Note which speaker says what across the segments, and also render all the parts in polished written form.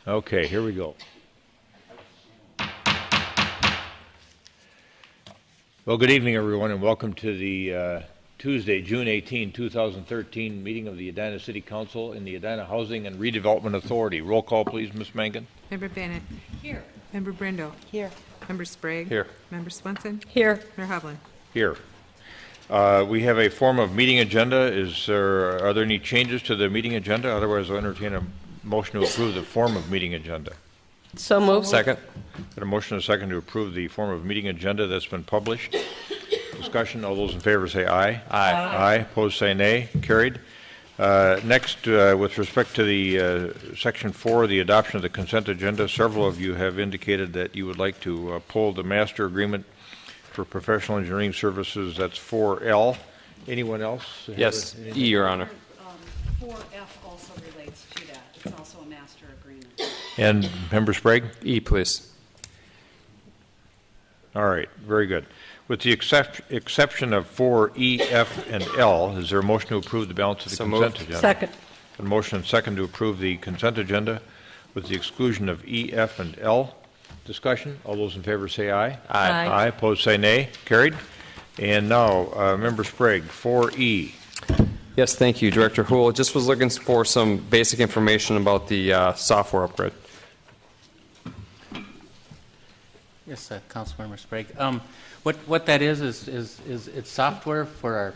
Speaker 1: Okay, here we go. Well, good evening, everyone, and welcome to the Tuesday, June 18, 2013 meeting of the Edina City Council in the Edina Housing and Redevelopment Authority. Roll call, please, Ms. Mangan.
Speaker 2: Member Bennett.
Speaker 3: Here.
Speaker 2: Member Brendo.
Speaker 3: Here.
Speaker 2: Member Sprague.
Speaker 1: Here.
Speaker 2: Member Swenson.
Speaker 3: Here.
Speaker 2: Mayor Hovland.
Speaker 1: Here. We have a form of meeting agenda. Are there any changes to the meeting agenda? Otherwise, I'll entertain a motion to approve the form of meeting agenda.
Speaker 3: So moved.
Speaker 4: Second.
Speaker 1: Got a motion and a second to approve the form of meeting agenda that's been published. Discussion. All those in favor say aye.
Speaker 4: Aye.
Speaker 1: Aye. Opposed say nay. Carried. Next, with respect to the Section 4, the adoption of the consent agenda, several of you have indicated that you would like to pull the master agreement for professional engineering services. That's 4L. Anyone else?
Speaker 4: Yes, E, Your Honor.
Speaker 5: 4F also relates to that. It's also a master agreement.
Speaker 1: And Member Sprague?
Speaker 4: E, please.
Speaker 1: All right, very good. With the exception of 4E, F, and L, is there a motion to approve the balance of the consent agenda?
Speaker 3: Second.
Speaker 1: A motion and second to approve the consent agenda with the exclusion of E, F, and L. Discussion. All those in favor say aye.
Speaker 3: Aye.
Speaker 1: Aye. Opposed say nay. Carried. And now, Member Sprague, 4E.
Speaker 4: Yes, thank you, Director Houle. Just was looking for some basic information about the software upgrade.
Speaker 6: Yes, Councilmember Sprague. What that is it's software for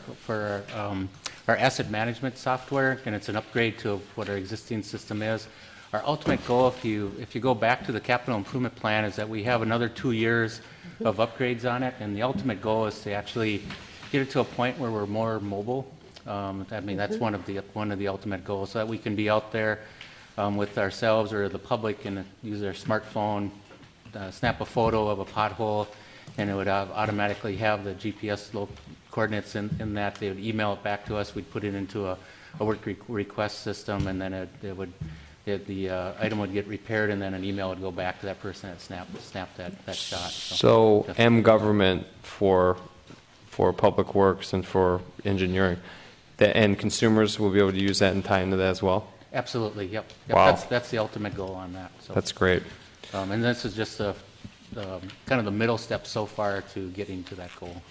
Speaker 6: our asset management software, and it's an upgrade to what our existing system is. Our ultimate goal, if you go back to the capital improvement plan, is that we have another 2 years of upgrades on it, and the ultimate goal is to actually get it to a point where we're more mobile. I mean, that's one of the ultimate goals, so that we can be out there with ourselves or the public and use our smartphone, snap a photo of a pothole, and it would automatically have the GPS coordinates in that. They would email it back to us. We'd put it into a work request system, and then the item would get repaired, and then an email would go back to that person that snapped that shot.
Speaker 4: So M-Government for Public Works and for engineering, and consumers will be able to use that and tie into that as well?
Speaker 6: Absolutely, yep.
Speaker 4: Wow.
Speaker 6: That's the ultimate goal on that. So.
Speaker 4: That's great.
Speaker 6: And this is just kind of the middle step so far to getting to that goal.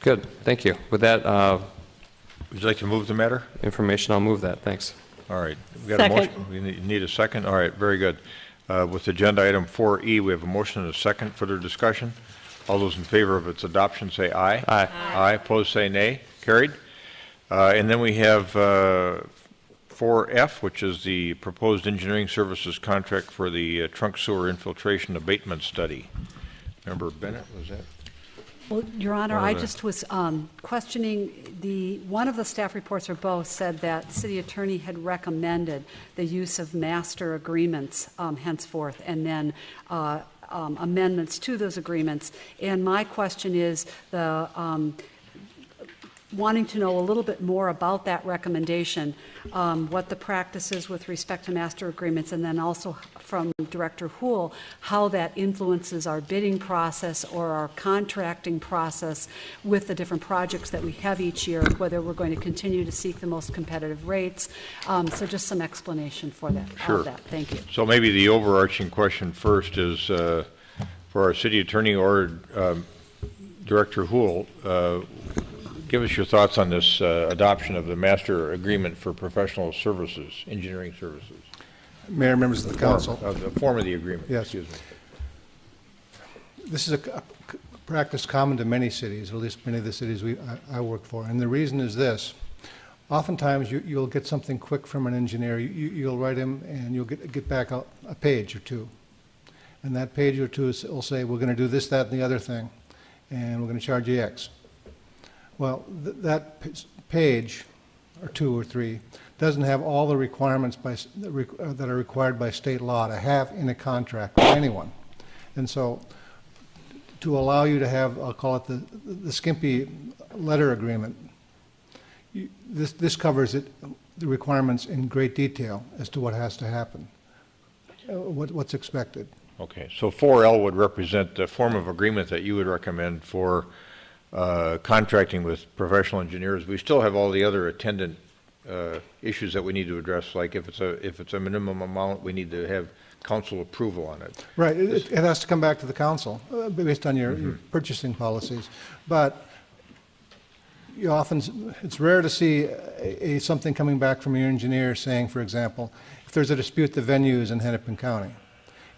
Speaker 4: Good. Thank you. With that
Speaker 1: Would you like to move the matter?
Speaker 4: information, I'll move that. Thanks.
Speaker 1: All right. We got a motion. We need a second. All right. Very good. With agenda item 4E, we have a motion and a second. Further discussion. All those in favor of its adoption say aye.
Speaker 4: Aye.
Speaker 1: Aye. Opposed say nay. Carried. And then we have 4F, which is the proposed engineering services contract for the trunk sewer infiltration abatement study. Member Bennett, was that?
Speaker 5: Well, Your Honor, I just was questioning one of the staff reports or both said that city attorney had recommended the use of master agreements henceforth, and then amendments to those agreements. And my question is wanting to know a little bit more about that recommendation, what the practice is with respect to master agreements, and then also from Director Houle, how that influences our bidding process or our contracting process with the different projects that we have each year, whether we're going to continue to seek the most competitive rates. So just some explanation for that.
Speaker 1: Sure.
Speaker 5: All of that. Thank you.
Speaker 1: So maybe the overarching question first is for our city attorney or Director Houle, give us your thoughts on this adoption of the master agreement for professional services, engineering services.
Speaker 7: Mayor, members of the council.
Speaker 1: The form of the agreement.
Speaker 7: Yes.
Speaker 1: Excuse me.
Speaker 7: This is a practice common to many cities, or at least many of the cities I work for. And the reason is this. Oftentimes you'll get something quick from an engineer. You'll write him and you'll get back a page or two. And that page or two will say, we're going to do this, that, and the other thing. And we're going to charge you X. Well, that page, or two or three, doesn't have all the requirements that are required by state law to have in a contract with anyone. And so to allow you to have, I'll call it the skimpy letter agreement, this covers the requirements in great detail as to what has to happen, what's expected.
Speaker 1: Okay, so 4L would represent the form of agreement that you would recommend for contracting with professional engineers. We still have all the other attendant issues that we need to address, like if it's a minimum amount, we need to have council approval on it.
Speaker 7: Right, it has to come back to the council based on your purchasing policies. But you often, it's rare to see something coming back from your engineer saying, for example, if there's a dispute, the venues in Hennepin County.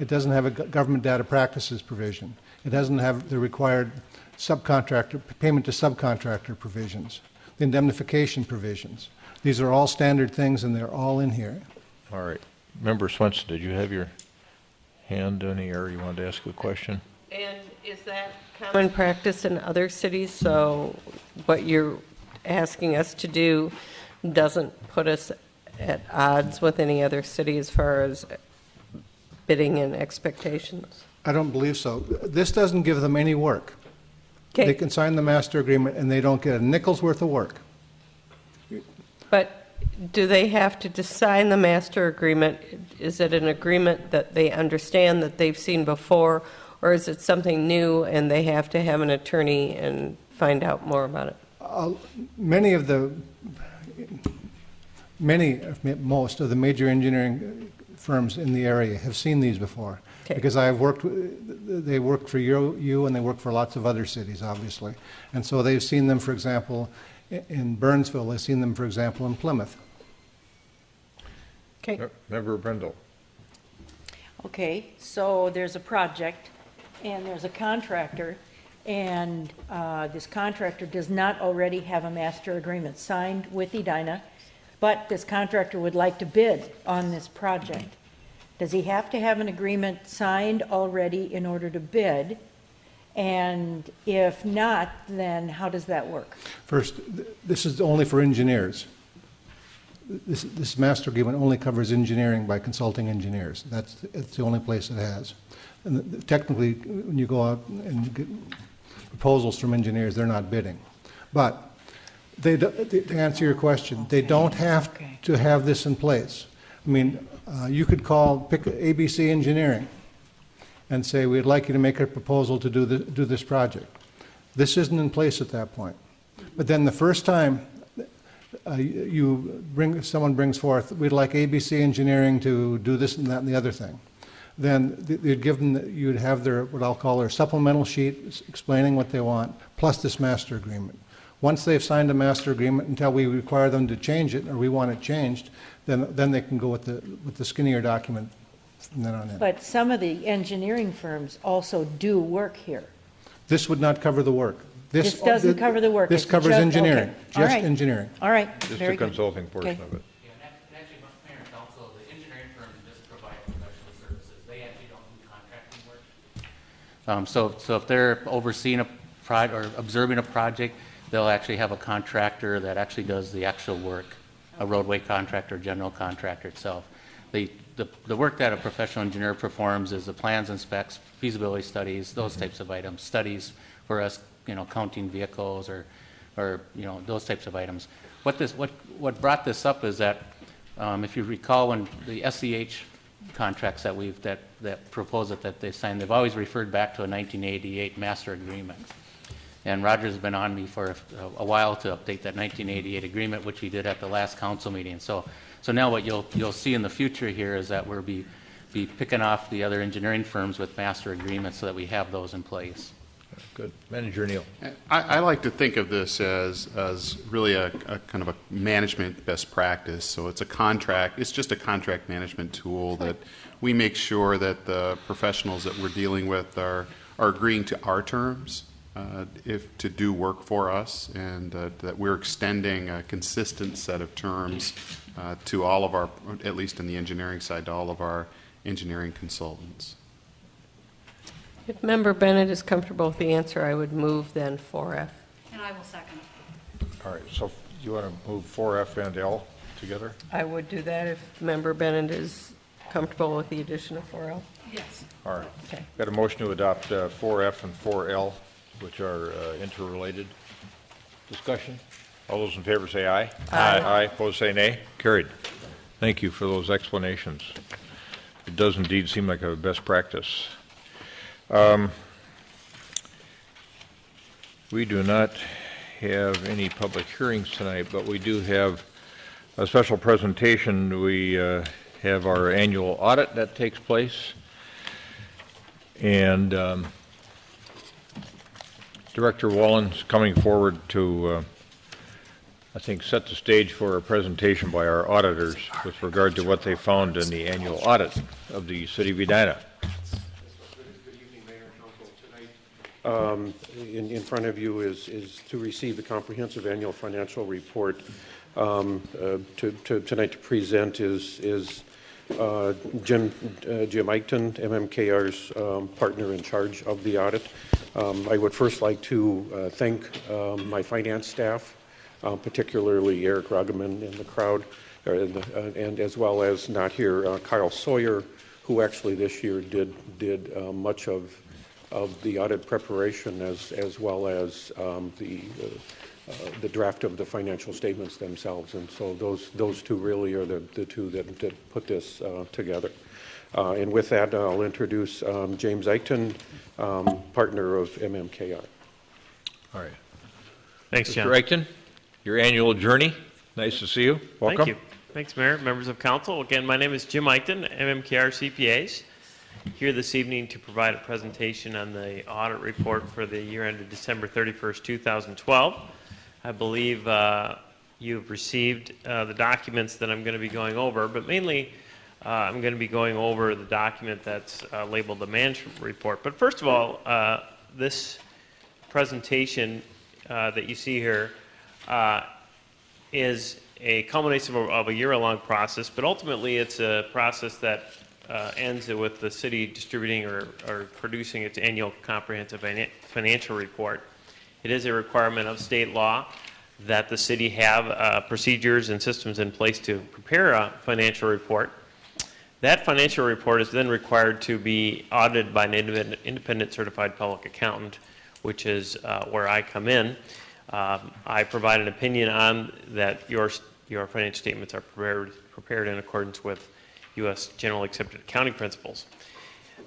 Speaker 7: It doesn't have a government data practices provision. It doesn't have the required subcontractor, payment to subcontractor provisions, the indemnification provisions. These are all standard things and they're all in here.
Speaker 1: All right. Member Swenson, did you have your hand in the air? You wanted to ask a question?
Speaker 3: And is that common practice in other cities? So what you're asking us to do doesn't put us at odds with any other city as far as bidding and expectations?
Speaker 7: I don't believe so. This doesn't give them any work. They
Speaker 3: Okay,
Speaker 7: can sign the master agreement and they don't get a nickel's worth of work.
Speaker 3: but do they have to just sign the master agreement? Is it an agreement that they understand that they've seen before, or is it something new and they have to have an attorney and find out more about it?
Speaker 7: Most of the major engineering firms in the area have seen these before.
Speaker 3: Okay.
Speaker 7: Because they worked for you and they work for lots of other cities, obviously. And so they've seen them, for example, in Burnsville. They've seen them, for example, in Plymouth.
Speaker 3: Okay,
Speaker 1: Member Brindle.
Speaker 8: Okay, so there's a project, and there's a contractor, and this contractor does not already have a master agreement signed with Edina, but this contractor would like to bid on this project. Does he have to have an agreement signed already in order to bid? And if not, then how does that work?
Speaker 7: First, this is only for engineers. This master agreement only covers engineering by consulting engineers. It's the only place it has. And technically, when you go out and get proposals from engineers, they're not bidding. But to answer your question, they don't have to have this in place. I mean, you could pick ABC Engineering and say, we'd like you to make a proposal to do this project. This isn't in place at that point. But then the first time someone brings forth, we'd like ABC Engineering to do this and that and the other thing, then you'd have what I'll call their supplemental sheet explaining what they want, plus this master agreement. Once they've signed a master agreement, until we require them to change it or we want it changed, then they can go with the skinnier document from then on in.
Speaker 8: But some of the engineering firms also do work here.
Speaker 7: This would not cover the work.
Speaker 8: This doesn't cover the work.
Speaker 7: This
Speaker 8: It's
Speaker 7: covers
Speaker 8: just-
Speaker 7: engineering,
Speaker 8: okay. All
Speaker 7: just
Speaker 8: right.
Speaker 7: engineering.
Speaker 8: All right,
Speaker 1: Just
Speaker 8: very
Speaker 1: the
Speaker 8: good.
Speaker 1: consulting portion
Speaker 8: Okay.
Speaker 1: of it.
Speaker 6: Yeah, and actually, Mayor and Council, the engineering firms just provide professional services. They actually don't do contracting work. So if they're overseeing or observing a project, they'll actually have a contractor that actually does the actual work, a roadway contractor, general contractor itself. The work that a professional engineer performs is the plans and specs, feasibility studies, those types of items, studies for us, counting vehicles or those types of items. What brought this up is that if you recall, when the SEH contracts that propose it, that they signed, they've always referred back to a 1988 master agreement. And Roger's been on me for a while to update that 1988 agreement, which we did at the last council meeting. So now what you'll see in the future here is that we'll be picking off the other engineering firms with master agreements so that we have those in place.
Speaker 1: Good. Manager Neal.
Speaker 9: I like to think of this as really a kind of a management best practice. So it's just a contract management tool that we make sure that the professionals that we're dealing with are agreeing to our terms to do work for us, and that we're extending a consistent set of terms to all of our, at least in the engineering side, to all of our engineering consultants.
Speaker 3: if Member Bennett is comfortable with the answer, I would move then 4F.
Speaker 5: And I will second.
Speaker 1: All right, so you want to move 4F and L together?
Speaker 3: I would do that if Member Bennett is comfortable with the addition of 4L.
Speaker 5: Yes.
Speaker 1: All right.
Speaker 3: Okay.
Speaker 1: Got a motion to adopt 4F and 4L, which are interrelated. Discussion? All those in favor say aye. Aye. Aye, opposed say nay. Carried. Thank you for those explanations. It does indeed seem like a best practice. We do not have any public hearings tonight, but we do have a special presentation. We have our annual audit that takes place. And Director Wallen's coming forward to, I think, set the stage for a presentation by our auditors with regard to what they found in the annual audit of the City of Edina.
Speaker 10: Good evening, Mayor and Council. Tonight, in front of you is to receive the comprehensive annual financial report. Tonight to present is Jim Eichten, MMKR's partner in charge of the audit. I would first like to thank my finance staff, particularly Eric Rugeman in the crowd, and as well as not here, Kyle Sawyer, who actually this year did much of the audit preparation as well as the draft of the financial statements themselves. And so those two really are the two that put this together. And with that, I'll introduce James Eichten, partner of MMKR.
Speaker 1: All right.
Speaker 11: Thanks, John.
Speaker 1: Mr. Eichten, your annual journey. Nice to see you. Welcome.
Speaker 11: Thank you. Thanks, Mayor, members of council. Again, my name is Jim Eichten, MMKR CPAs, here this evening to provide a presentation on the audit report for the year ended December 31st, 2012. I believe you've received the documents that I'm going to be going over, but mainly I'm going to be going over the document that's labeled the management report. But first of all, this presentation that you see here is a culmination of a year-long process, but ultimately it's a process that ends with the city distributing or producing its annual comprehensive financial report. It is a requirement of state law that the city have procedures and systems in place to prepare a financial report. That financial report is then required to be audited by an independent certified public accountant, which is where I come in. I provide an opinion on that your financial statements are prepared in accordance with U.S. generally accepted accounting principles.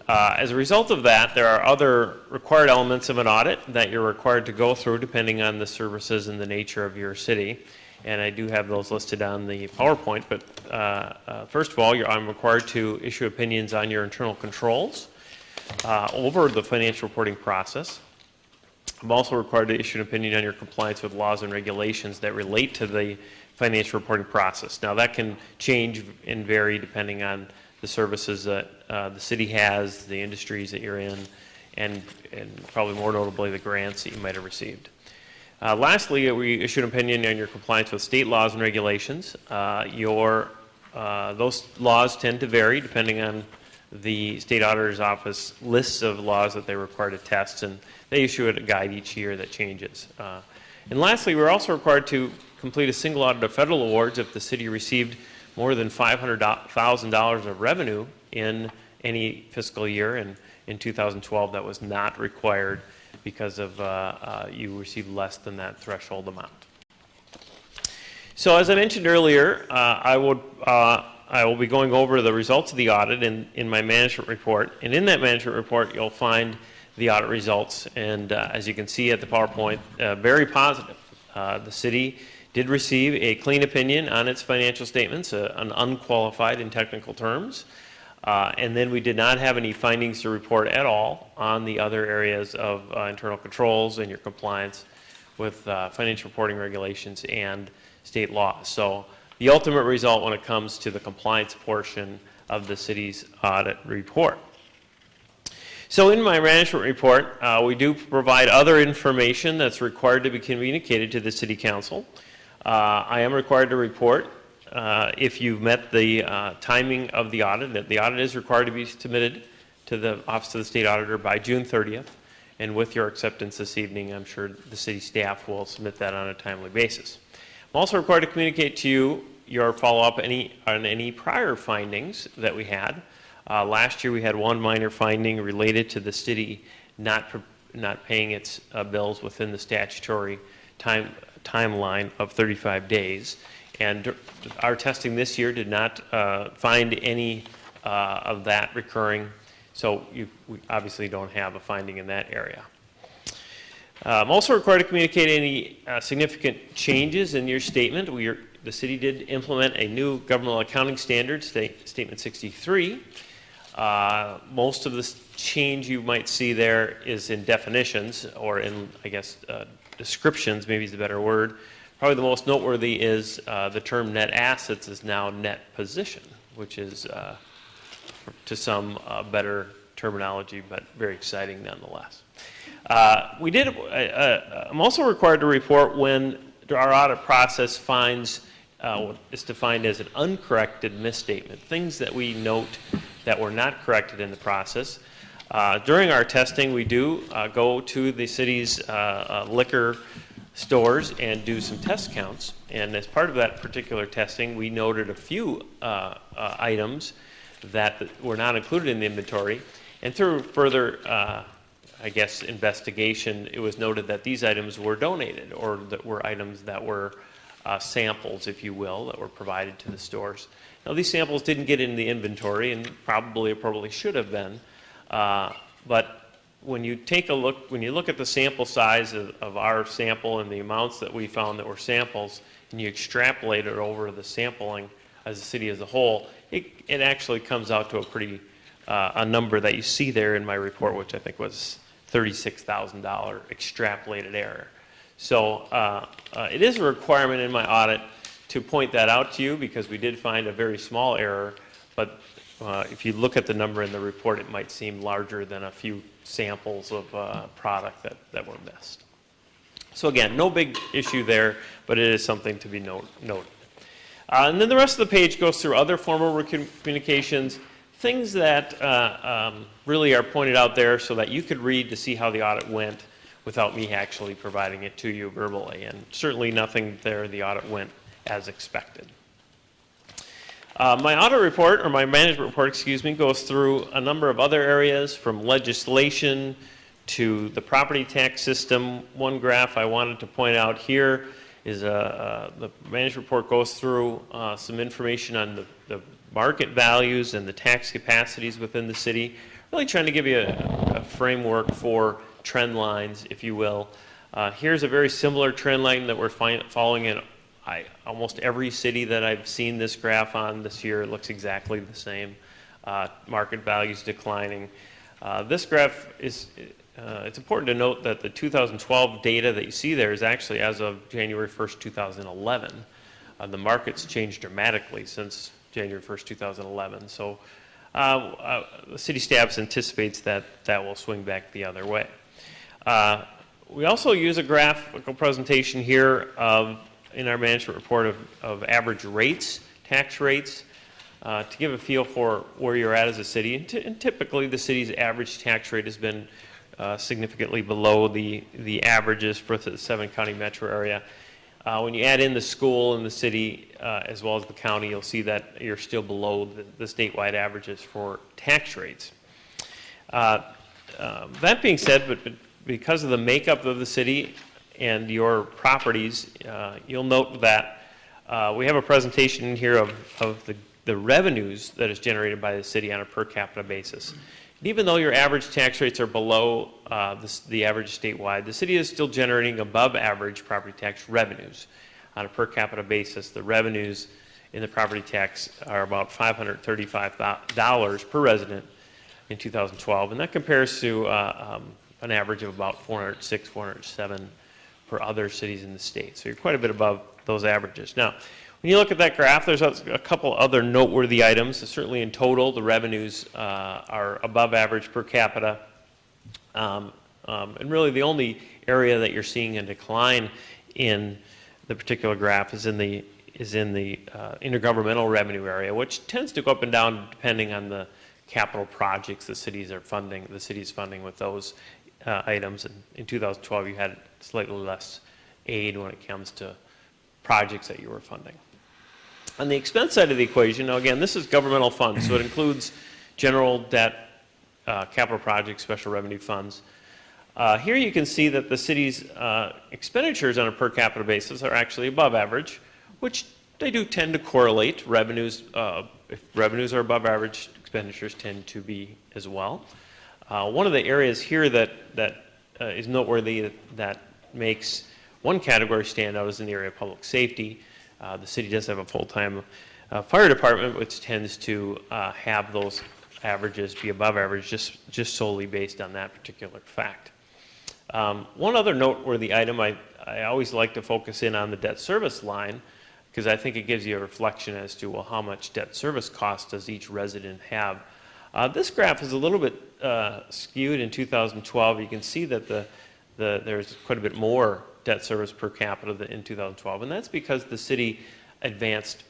Speaker 11: As a result of that, there are other required elements of an audit that you're required to go through depending on the services and the nature of your city. And I do have those listed on the PowerPoint. But first of all, I'm required to issue opinions on your internal controls over the financial reporting process. I'm also required to issue an opinion on your compliance with laws and regulations that relate to the financial reporting process. Now, that can change and vary depending on the services that the city has, the industries that you're in, and probably more notably the grants that you might have received. Lastly, we issue an opinion on your compliance with state laws and regulations. Those laws tend to vary depending on the state auditor's office lists of laws that they require to test, and they issue a guide each year that changes. And lastly, we're also required to complete a single audit of federal awards if the city received more than $500,000 of revenue in any fiscal year, and in 2012 that was not required because of you received less than that threshold amount. So as I mentioned earlier, I will be going over the results of the audit in my management report, and in that management report you'll find the audit results, and as you can see at the PowerPoint, very positive. The city did receive a clean opinion on its financial statements, an unqualified in technical terms, and then we did not have any findings to report at all on the other areas of internal controls and your compliance with financial reporting regulations and state law. So the ultimate result when it comes to the compliance portion of the city's audit report. So in my management report, we do provide other information that's required to be communicated to the City Council. I am required to report if you've met the timing of the audit. That the audit is required to be submitted to the Office of the State Auditor by June 30th. And with your acceptance this evening, I'm sure the city staff will submit that on a timely basis. I'm also required to communicate to you your follow-up on any prior findings that we had. Last year we had one minor finding related to the city not paying its bills within the statutory timeline of 35 days. And our testing this year did not find any of that recurring, so we obviously don't have a finding in that area. I'm also required to communicate any significant changes in your statement. the city did implement a new governmental accounting standard, Statement 63. Most of the change you might see there is in definitions, or in, I guess, descriptions, maybe is the better word. Probably the most noteworthy is the term net assets is now net position, which is, to some, better terminology, but very exciting nonetheless. I'm also required to report when our audit process finds what is defined as an uncorrected misstatement, things that we note that were not corrected in the process. During our testing, we do go to the city's liquor stores and do some test counts. And as part of that particular testing, we noted a few items that were not included in the inventory. And through further, I guess, investigation, it was noted that these items were donated, or that were items that were samples, if you will, that were provided to the stores. Now, these samples didn't get in the inventory, and probably should have been. But when you take a look, when you look at the sample size of our sample and the amounts that we found that were samples, and you extrapolate it over the sampling as a city as a whole, it actually comes out to a pretty a number that you see there in my report, which I think was $36,000 extrapolated error. So it is a requirement in my audit to point that out to you, because we did find a very small error, but if you look at the number in the report, it might seem larger than a few samples of product that were missed. So again, no big issue there, but it is something to be noted. And then the rest of the page goes through other formal communications, things that really are pointed out there so that you could read to see how the audit went without me actually providing it to you verbally. And certainly nothing there, the audit went as expected. My audit report, or my management report, excuse me, goes through a number of other areas, from legislation to the property tax system. One graph I wanted to point out here is the management report goes through some information on the market values and the tax capacities within the city, really trying to give you a framework for trend lines, if you will. Here's a very similar trend line that we're following in almost every city that I've seen this graph on this year. It looks exactly the same. Market values declining. This graph is, it's important to note that the 2012 data that you see there is actually as of January 1st, 2011. The market's changed dramatically since January 1st, 2011. So the city staff anticipates that that will swing back the other way. We also use a graphical presentation here in our management report of average rates, tax rates, to give a feel for where you're at as a city. And typically the city's average tax rate has been significantly below the averages for the 7-county metro area. When you add in the school and the city as well as the county, you'll see that you're still below the statewide averages for tax rates. That being said, but because of the makeup of the city and your properties, you'll note that we have a presentation in here of the revenues that is generated by the city on a per capita basis. And even though your average tax rates are below the average statewide, the city is still generating above average property tax revenues on a per capita basis. The revenues in the property tax are about $535 per resident in 2012, and that compares to an average of about $406, $407 for other cities in the state. So you're quite a bit above those averages. Now, when you look at that graph, there's a couple other noteworthy items. So certainly in total, the revenues are above average per capita. And really the only area that you're seeing a decline in the particular graph is in the intergovernmental revenue area, which tends to go up and down depending on the capital projects the city's funding with those items. And in 2012, you had slightly less aid when it comes to projects that you were funding. On the expense side of the equation, now again, this is governmental funds, so it includes general debt, capital projects, special revenue funds. Here you can see that the city's expenditures on a per capita basis are actually above average, which they do tend to correlate. Revenues, if revenues are above average, expenditures tend to be as well. One of the areas here that is noteworthy that makes one category stand out is in the area of public safety. The city does have a full-time fire department, which tends to have those averages be above average just solely based on that particular fact. One other noteworthy item, I always like to focus in on the debt service line, because I think it gives you a reflection as to, well, how much debt service cost does each resident have. This graph is a little bit skewed in 2012. You can see that there's quite a bit more debt service per capita in 2012, and that's because the city advanced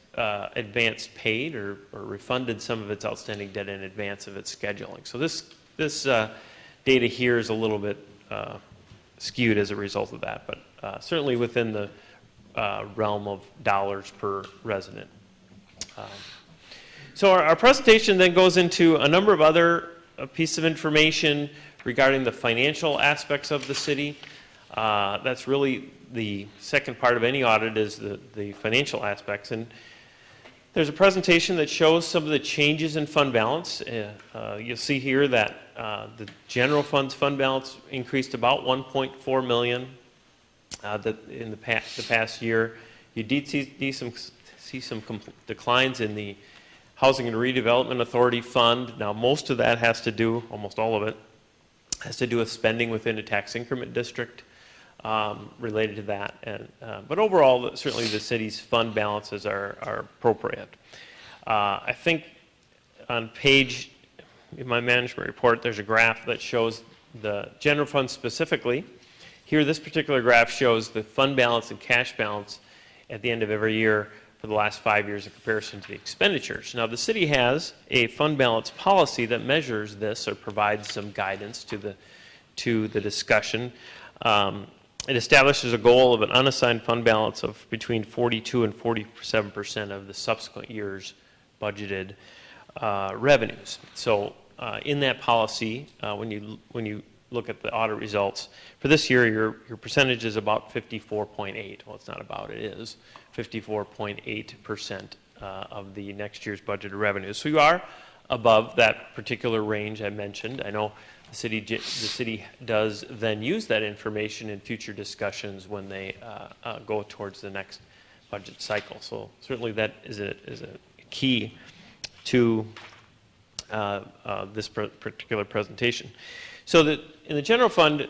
Speaker 11: paid or refunded some of its outstanding debt in advance of its scheduling. So this data here is a little bit skewed as a result of that, but certainly within the realm of dollars per resident. So our presentation then goes into a number of other pieces of information regarding the financial aspects of the city. That's really the second part of any audit, is the financial aspects. And there's a presentation that shows some of the changes in fund balance. You'll see here that the general fund's fund balance increased about $1.4 million in the past year. You did see some declines in the Housing and Redevelopment Authority fund. Now, most of that has to do, almost all of it, has to do with spending within a tax increment district related to that. But overall, certainly the city's fund balances are appropriate. I think on page, in my management report, there's a graph that shows the general fund specifically. Here, this particular graph shows the fund balance and cash balance at the end of every year for the last 5 years in comparison to the expenditures. Now, the city has a fund balance policy that measures this or provides some guidance to the discussion. It establishes a goal of an unassigned fund balance of between 42 and 47% of the subsequent year's budgeted revenues. So, in that policy, when you look at the audit results for this year, your percentage is about 54.8. Well, it's not about, it is 54.8% of the next year's budgeted revenues. So you are above that particular range I mentioned. I know the city does then use that information in future discussions when they go towards the next budget cycle. So certainly that is a key to this particular presentation. So in the general fund,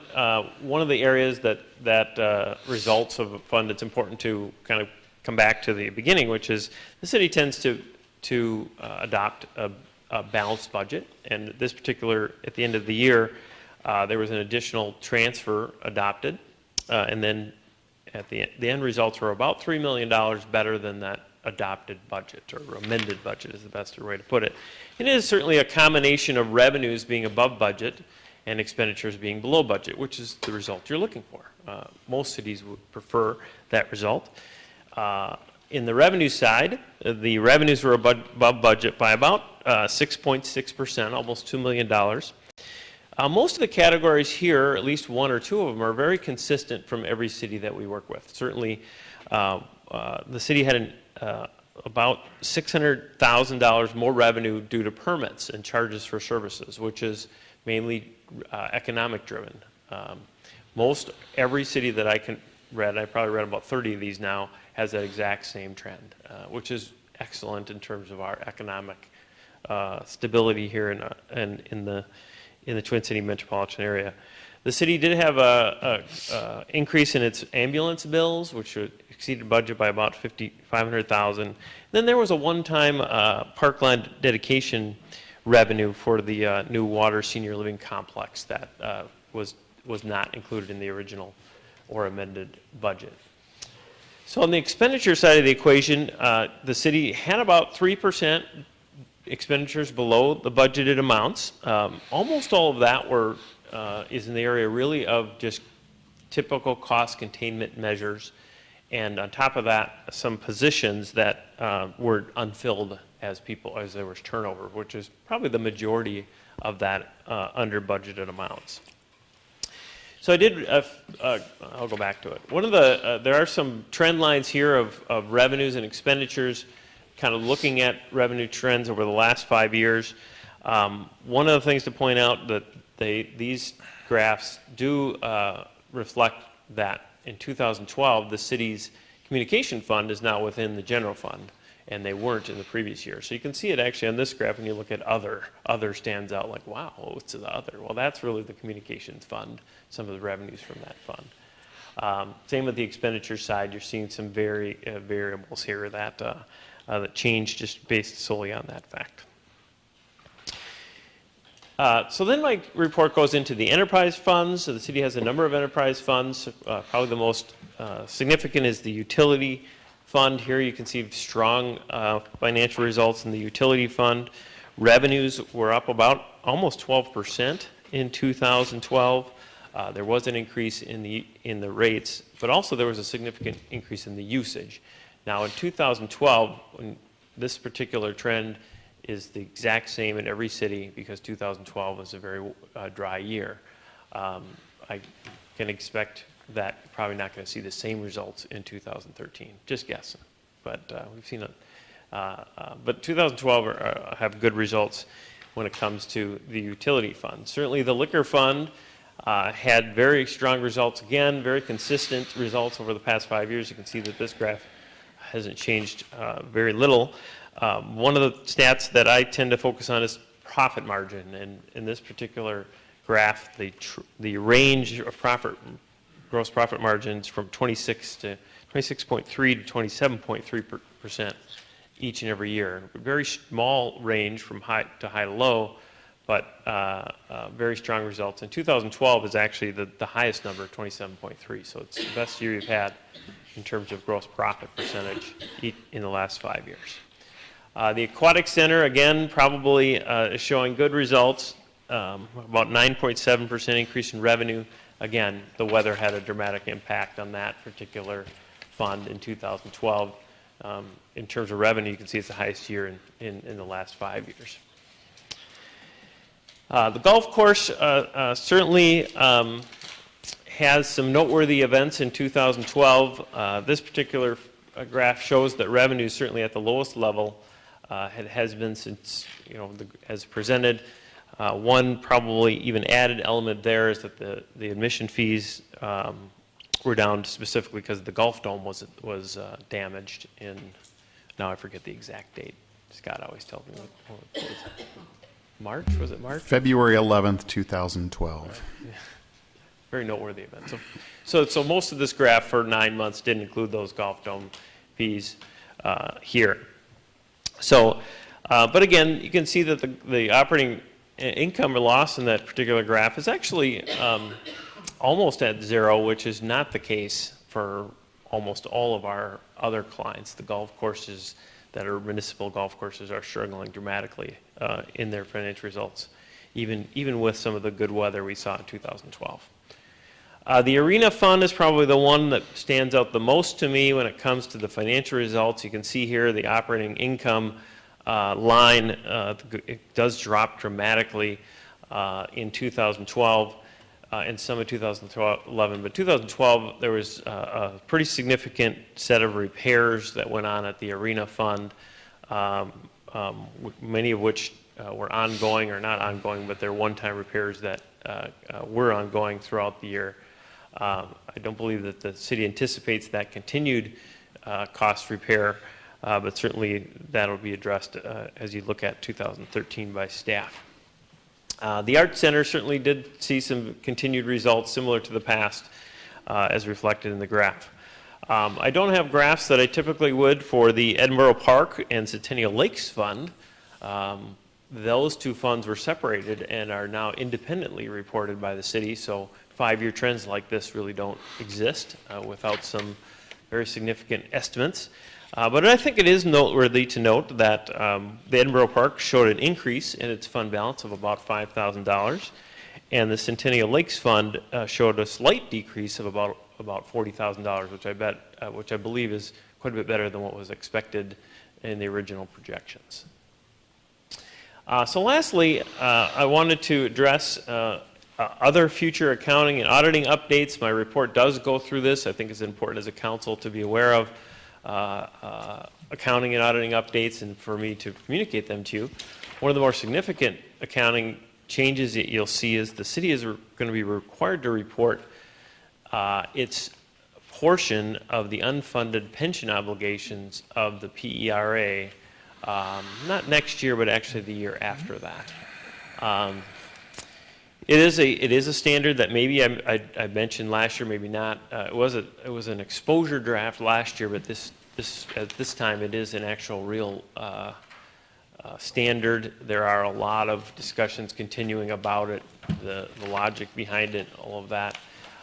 Speaker 11: one of the areas that results of a fund, it's important to kind of come back to the beginning, which is the city tends to adopt a balanced budget. And this particular, at the end of the year, there was an additional transfer adopted. And then at the end results were about $3 million better than that adopted budget, or amended budget is the best way to put it. It is certainly a combination of revenues being above budget and expenditures being below budget, which is the result you're looking for. Most cities would prefer that result. In the revenue side, the revenues were above budget by about 6.6%, almost $2 million. Most of the categories here, at least one or two of them, are very consistent from every city that we work with. Certainly, the city had about $600,000 more revenue due to permits and charges for services, which is mainly economic driven. Most every city that I probably read about 30 of these now, has that exact same trend, which is excellent in terms of our economic stability here in the Twin City metropolitan area. The city did have a increase in its ambulance bills, which exceeded budget by about $500,000. Then there was a one-time parkland dedication revenue for the new water senior living complex that was not included in the original or amended budget. So on the expenditure side of the equation, the city had about 3% expenditures below the budgeted amounts. Almost all of that is in the area really of just typical cost containment measures, and on top of that, some positions that were unfilled as there was turnover, which is probably the majority of that under budgeted amounts. So I'll go back to it. There are some trend lines here of revenues and expenditures, kind of looking at revenue trends over the last 5 years. One of the things to point out that these graphs do reflect that in 2012, the city's communication fund is now within the general fund, and they weren't in the previous year. So you can see it actually on this graph when you look at other. Other stands out like, wow, what's the other? Well, that's really the communications fund, some of the revenues from that fund. Same with the expenditure side. You're seeing some very variables here that change just based solely on that fact. So then my report goes into the enterprise funds. So the city has a number of enterprise funds. Probably the most significant is the utility fund. Here you can see strong financial results in the utility fund. Revenues were up about almost 12% in 2012. There was an increase in the rates, but also there was a significant increase in the usage. Now in 2012, when this particular trend is the exact same in every city because 2012 was a very dry year. I can expect that probably not going to see the same results in 2013. Just guessing, but we've seen it. But 2012 have good results when it comes to the utility fund. Certainly the liquor fund had very strong results again, very consistent results over the past 5 years. You can see that this graph hasn't changed very little. One of the stats that I tend to focus on is profit margin, and in this particular graph, the range of gross profit margins from 26.3 to 27.3% each and every year. A very small range from high to low, but very strong results. And 2012 is actually the highest number, 27.3. So it's the best year you've had in terms of gross profit percentage in the last 5 years. The Aquatic Center, again, probably is showing good results, about 9.7% increase in revenue. Again, the weather had a dramatic impact on that particular fund in 2012. In terms of revenue, you can see it's the highest year in the last 5 years. The golf course certainly has some noteworthy events in 2012. This particular graph shows that revenue is certainly at the lowest level it has been since, as presented. One probably even added element there is that the admission fees were down specifically because the golf dome was damaged in, now I forget the exact date. Scott always tells me what was it? March? Was it March?
Speaker 9: February 11th, 2012.
Speaker 11: Yeah. Very noteworthy event. So most of this graph for 9 months didn't include those golf dome fees here. So, but again, you can see that the operating income or loss in that particular graph is actually almost at zero, which is not the case for almost all of our other clients. The golf courses that are municipal golf courses are struggling dramatically in their financial results, even with some of the good weather we saw in 2012. The Arena Fund is probably the one that stands out the most to me when it comes to the financial results. You can see here the operating income line, it does drop dramatically in 2012 and some of 2011. But 2012, there was a pretty significant set of repairs that went on at the Arena Fund, many of which were ongoing or not ongoing, but they're one-time repairs that were ongoing throughout the year. I don't believe that the city anticipates that continued cost repair, but certainly that'll be addressed as you look at 2013 by staff. The Art Center certainly did see some continued results similar to the past as reflected in the graph. I don't have graphs that I typically would for the Edinburgh Park and Centennial Lakes Fund. Those two funds were separated and are now independently reported by the city, so 5-year trends like this really don't exist without some very significant estimates. But I think it is noteworthy to note that the Edinburgh Park showed an increase in its fund balance of about $5,000, and the Centennial Lakes Fund showed a slight decrease of about $40,000, which I believe is quite a bit better than what was expected in the original projections. So lastly, I wanted to address other future accounting and auditing updates. My report does go through this. I think it's important as a council to be aware of accounting and auditing updates and for me to communicate them to you. One of the more significant accounting changes that you'll see is the city is going to be required to report its portion of the unfunded pension obligations of the PERA, not next year, but actually the year after that. It is a standard that maybe I mentioned last year, maybe not. It was an exposure draft last year, but at this time it is an actual real standard. There are a lot of discussions continuing about it, the logic behind it, all of that.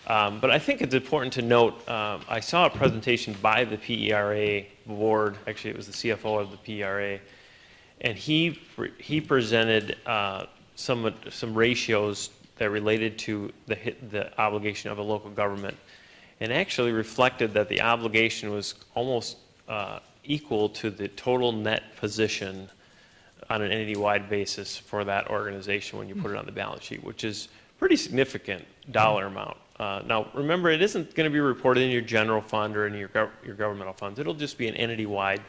Speaker 11: But I think it's important to note, I saw a presentation by the PERA board, actually it was the CFO of the PERA, and he presented some ratios that related to the obligation of a local government, and actually reflected that the obligation was almost equal to the total net position on an entity-wide basis for that organization when you put it on the balance sheet, which is pretty significant dollar amount. Now, remember, it isn't going to be reported in your general fund or in your governmental funds. It'll just be an entity-wide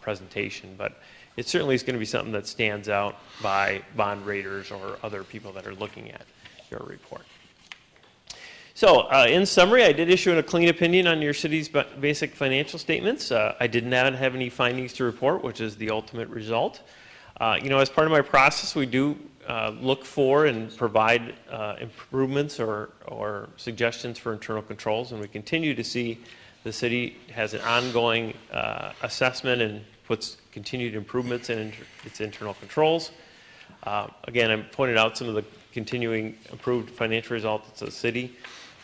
Speaker 11: presentation, but it certainly is going to be something that stands out by bond raters or other people that are looking at your report. So, in summary, I did issue a clean opinion on your city's basic financial statements. I did not have any findings to report, which is the ultimate result. As part of my process, we do look for and provide improvements or suggestions for internal controls, and we continue to see the city has an ongoing assessment and puts continued improvements in its internal controls. Again, I pointed out some of the continuing improved financial results of the city.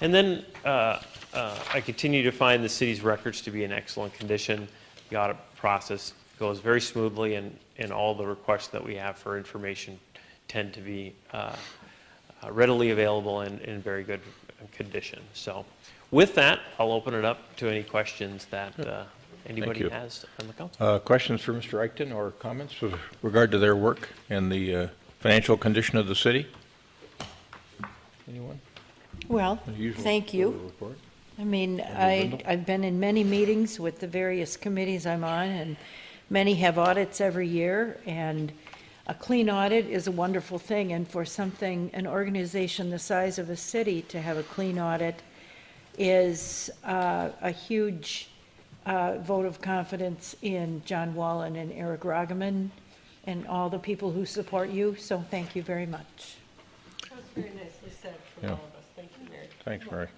Speaker 11: And then I continue to find the city's records to be in excellent condition. The audit process goes very smoothly, and all the requests that we have for information tend to be readily available and in very good condition. So with that, I'll open it up to any questions that anybody has on the council.
Speaker 1: Questions for Mr. Eichten or comments with regard to their work and the financial condition of the city? Anyone?
Speaker 8: Well, thank you. I mean, I've been in many meetings with the various committees I'm on, and many have audits every year, and a clean audit is a wonderful thing, and for an organization the size of a city to have a clean audit is a huge vote of confidence in John Wallen and Eric Ragaman and all the people who support you, so thank you very much.
Speaker 3: That's very nicely said from all of us. Thank you, Mary.
Speaker 1: Thanks, Mary.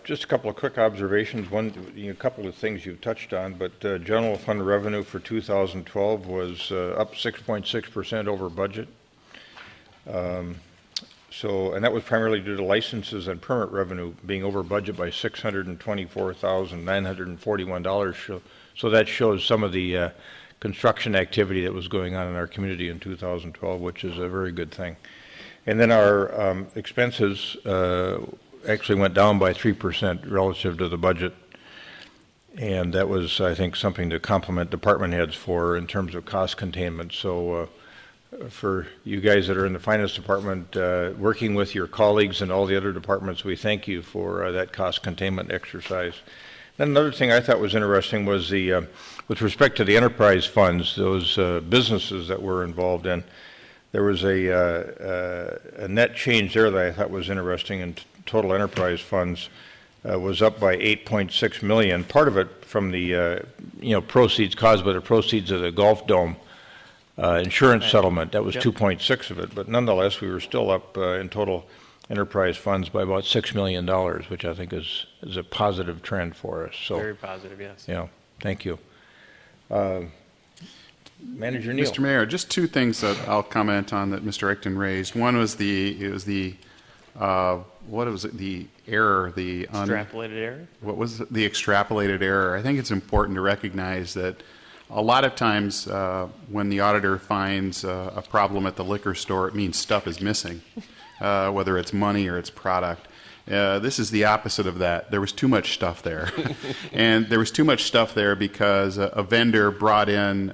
Speaker 1: Just a couple of quick observations. One, a couple of things you've touched on, but general fund revenue for 2012 was up 6.6% over budget. And that was primarily due to licenses and permit revenue being over budget by $624,941. So that shows some of the construction activity that was going on in our community in 2012, which is a very good thing. And then our expenses actually went down by 3% relative to the budget. And that was, I think, something to compliment department heads for in terms of cost containment. So for you guys that are in the finance department, working with your colleagues and all the other departments, we thank you for that cost containment exercise. Then another thing I thought was interesting was with respect to the enterprise funds, those businesses that we're involved in, there was a net change there that I thought was interesting, and total enterprise funds was up by $8.6 million. Part of it from the proceeds caused by the proceeds of the Golf Dome insurance settlement. That was 2.6 of it, but nonetheless we were still up in total enterprise funds by about $6 million, which I think is a positive trend for us. So
Speaker 11: very positive, yes.
Speaker 1: Yeah, thank you. Manager Neal.
Speaker 9: Mr. Mayor, just two things that I'll comment on that Mr. Eichten raised. One was the what was it? The error,
Speaker 11: extrapolated error.
Speaker 9: What was the extrapolated error? I think it's important to recognize that a lot of times when the auditor finds a problem at the liquor store, it means stuff is missing, whether it's money or it's product. This is the opposite of that. There was too much stuff there. And there was too much stuff there because a vendor brought in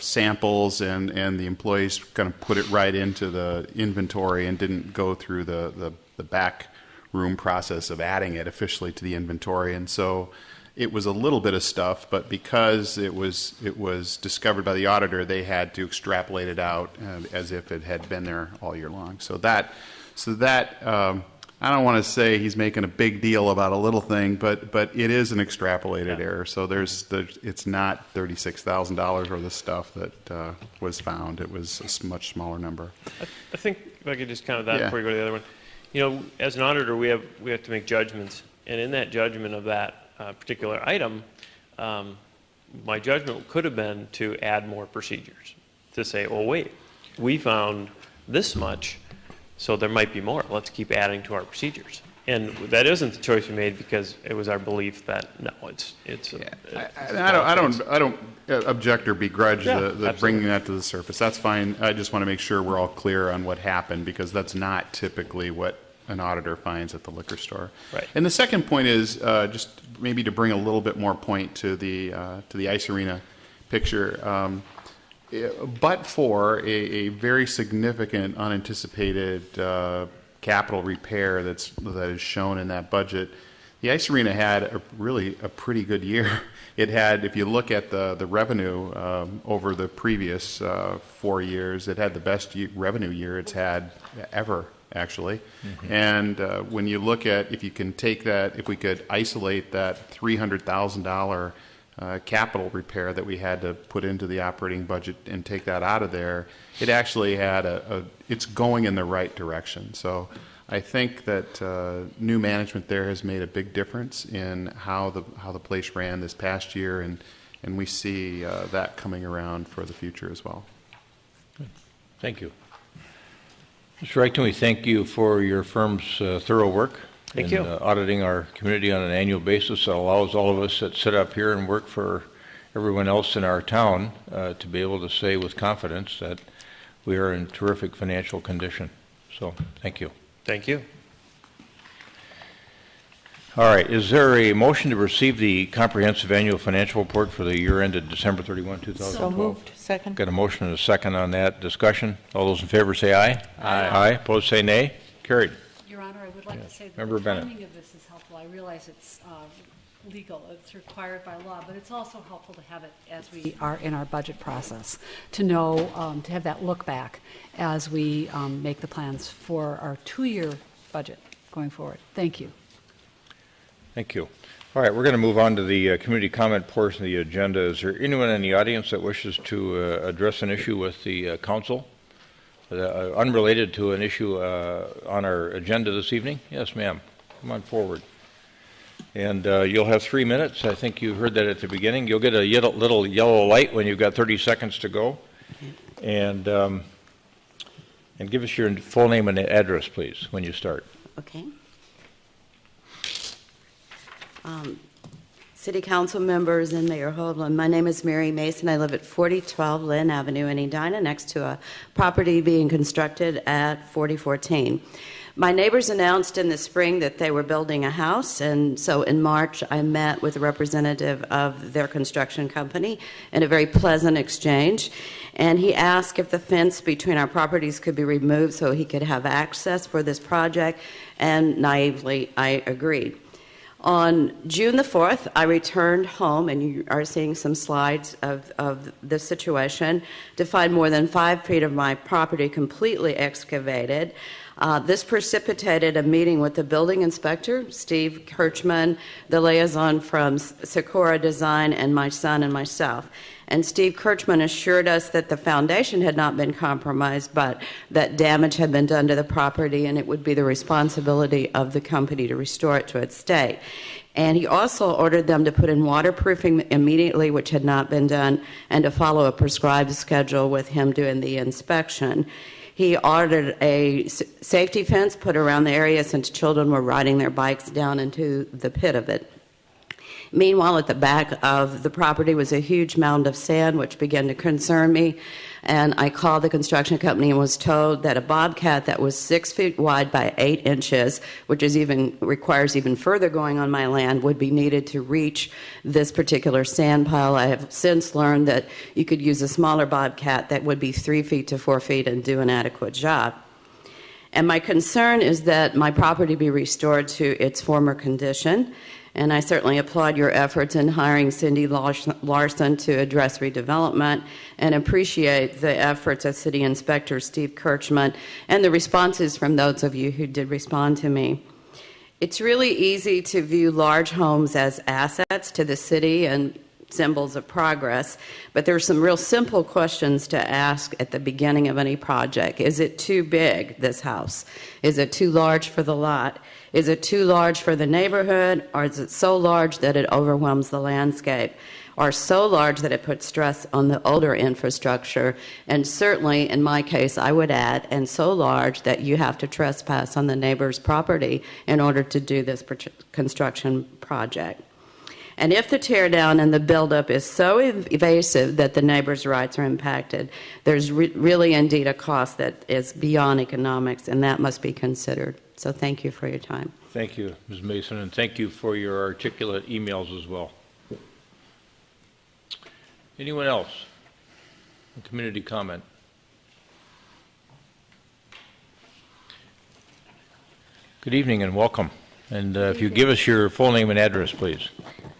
Speaker 9: samples and the employees kind of put it right into the inventory and didn't go through the back room process of adding it officially to the inventory. And so it was a little bit of stuff, but because it was discovered by the auditor, they had to extrapolate it out as if it had been there all year long. So that I don't want to say he's making a big deal about a little thing, but it is an extrapolated error. So it's not $36,000 worth of stuff that was found. It was a much smaller number.
Speaker 11: I think if I could just comment that
Speaker 9: Yeah.
Speaker 11: before you go to the other one. You know, as an auditor, we have to make judgments, and in that judgment of that particular item, my judgment could have been to add more procedures, to say, oh wait, we found this much, so there might be more. Let's keep adding to our procedures. And that isn't the choice we made because it was our belief that no, it's.
Speaker 9: I don't object or begrudge the bringing that to the surface. That's fine. I just want to make sure we're all clear on what happened because that's not typically what an auditor finds at the liquor store.
Speaker 11: Right.
Speaker 9: And the second point is just maybe to bring a little bit more point to the ice arena picture. But for a very significant unanticipated capital repair that is shown in that budget, the ice arena had really a pretty good year. It had, if you look at the revenue over the previous 4 years, it had the best revenue year it's had ever, actually. Mm-hmm. And when you look at, if you can take that, if we could isolate that $300,000 capital repair that we had to put into the operating budget and take that out of there, it actually had it's going in the right direction. So I think that new management there has made a big difference in how the place ran this past year, and we see that coming around for the future as well.
Speaker 1: Thank you. Mr. Reichten, we thank you for your firm's thorough work.
Speaker 11: Thank you.
Speaker 1: Auditing our community on an annual basis that allows all of us that sit up here and work for everyone else in our town to be able to say with confidence that we are in terrific financial condition. So, thank you.
Speaker 11: Thank you.
Speaker 1: All right. Is there a motion to receive the comprehensive annual financial report for the year ended December 31, 2012?
Speaker 3: So moved. Second.
Speaker 1: Got a motion and a second on that. Discussion. All those in favor say aye.
Speaker 11: Aye.
Speaker 1: Aye. Opposed say nay. Carried.
Speaker 5: Your Honor, I would like to say that
Speaker 1: Member
Speaker 5: the
Speaker 1: Bennett.
Speaker 5: timing of this is helpful. I realize it's legal, it's required by law, but it's also helpful to have it as we are in our budget process, to know, to have that look back as we make the plans for our 2-year budget going forward. Thank you.
Speaker 1: Thank you. All right, we're going to move on to the community comment portion of the agenda. Is there anyone in the audience that wishes to address an issue with the council, unrelated to an issue on our agenda this evening? Yes, ma'am. Come on forward. And you'll have 3 minutes. I think you heard that at the beginning. You'll get a little yellow light when you've got 30 seconds to go. And give us your full name and address, please, when you start.
Speaker 12: Okay. City Council members and Mayor Hovland, my name is Mary Mason. I live at 4012 Lynn Avenue in Edina, next to a property being constructed at 4014. My neighbors announced in the spring that they were building a house, and so in March I met with a representative of their construction company in a very pleasant exchange, and he asked if the fence between our properties could be removed so he could have access for this project, and naively I agreed. On June the 4th, I returned home, and you are seeing some slides of the situation, to find more than 5 feet of my property completely excavated. This precipitated a meeting with the building inspector, Steve Kirchman, the liaison from Sakura Design, and my son and myself. And Steve Kirchman assured us that the foundation had not been compromised, but that damage had been done to the property, and it would be the responsibility of the company to restore it to its state. And he also ordered them to put in waterproofing immediately, which had not been done, and to follow a prescribed schedule with him doing the inspection. He ordered a safety fence put around the area since children were riding their bikes down into the pit of it. Meanwhile, at the back of the property was a huge mound of sand, which began to concern me. And I called the construction company and was told that a bobcat that was 6 feet wide by 8 inches, which is requires even further going on my land, would be needed to reach this particular sand pile. I have since learned that you could use a smaller bobcat that would be 3 feet to 4 feet and do an adequate job. And my concern is that my property be restored to its former condition. And I certainly applaud your efforts in hiring Cindy Larson to address redevelopment, and appreciate the efforts of City Inspector Steve Kirchman and the responses from those of you who did respond to me. It's really easy to view large homes as assets to the city and symbols of progress, but there are some real simple questions to ask at the beginning of any project. Is it too big, this house? Is it too large for the lot? Is it too large for the neighborhood, or is it so large that it overwhelms the landscape, or so large that it puts stress on the older infrastructure? And certainly, in my case, I would add, and so large that you have to trespass on the neighbor's property in order to do this construction project. And if the tear down and the buildup is so evasive that the neighbor's rights are impacted, there's really indeed a cost that is beyond economics, and that must be considered. So thank you for your time.
Speaker 1: Thank you, Ms. Mason, and thank you for your articulate emails as well. Anyone else? A community comment? Good evening and welcome. And if you give us your full name and address, please.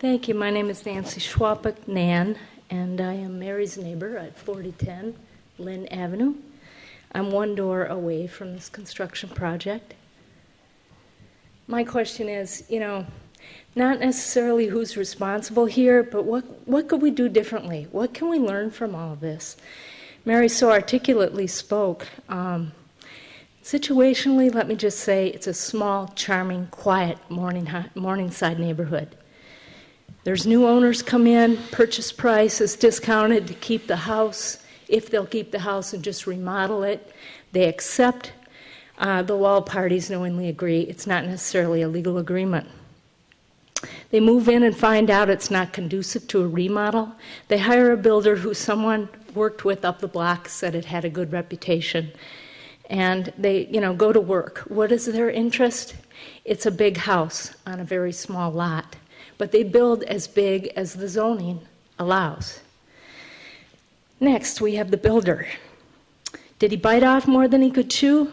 Speaker 13: Thank you. My name is Nancy Schwapik Nan, and I am Mary's neighbor at 4010 Lynn Avenue. I'm one door away from this construction project. My question is, not necessarily who's responsible here, but what could we do differently? What can we learn from all of this? Mary so articulately spoke. Situationally, let me just say, it's a small, charming, quiet Morningside neighborhood. There's new owners come in, purchase price is discounted to keep the house, if they'll keep the house and just remodel it. They accept, though all parties knowingly agree, it's not necessarily a legal agreement. They move in and find out it's not conducive to a remodel. They hire a builder who someone worked with up the block, said it had a good reputation. And they, go to work. What is their interest? It's a big house on a very small lot. But they build as big as the zoning allows. Next, we have the builder. Did he bite off more than he could chew?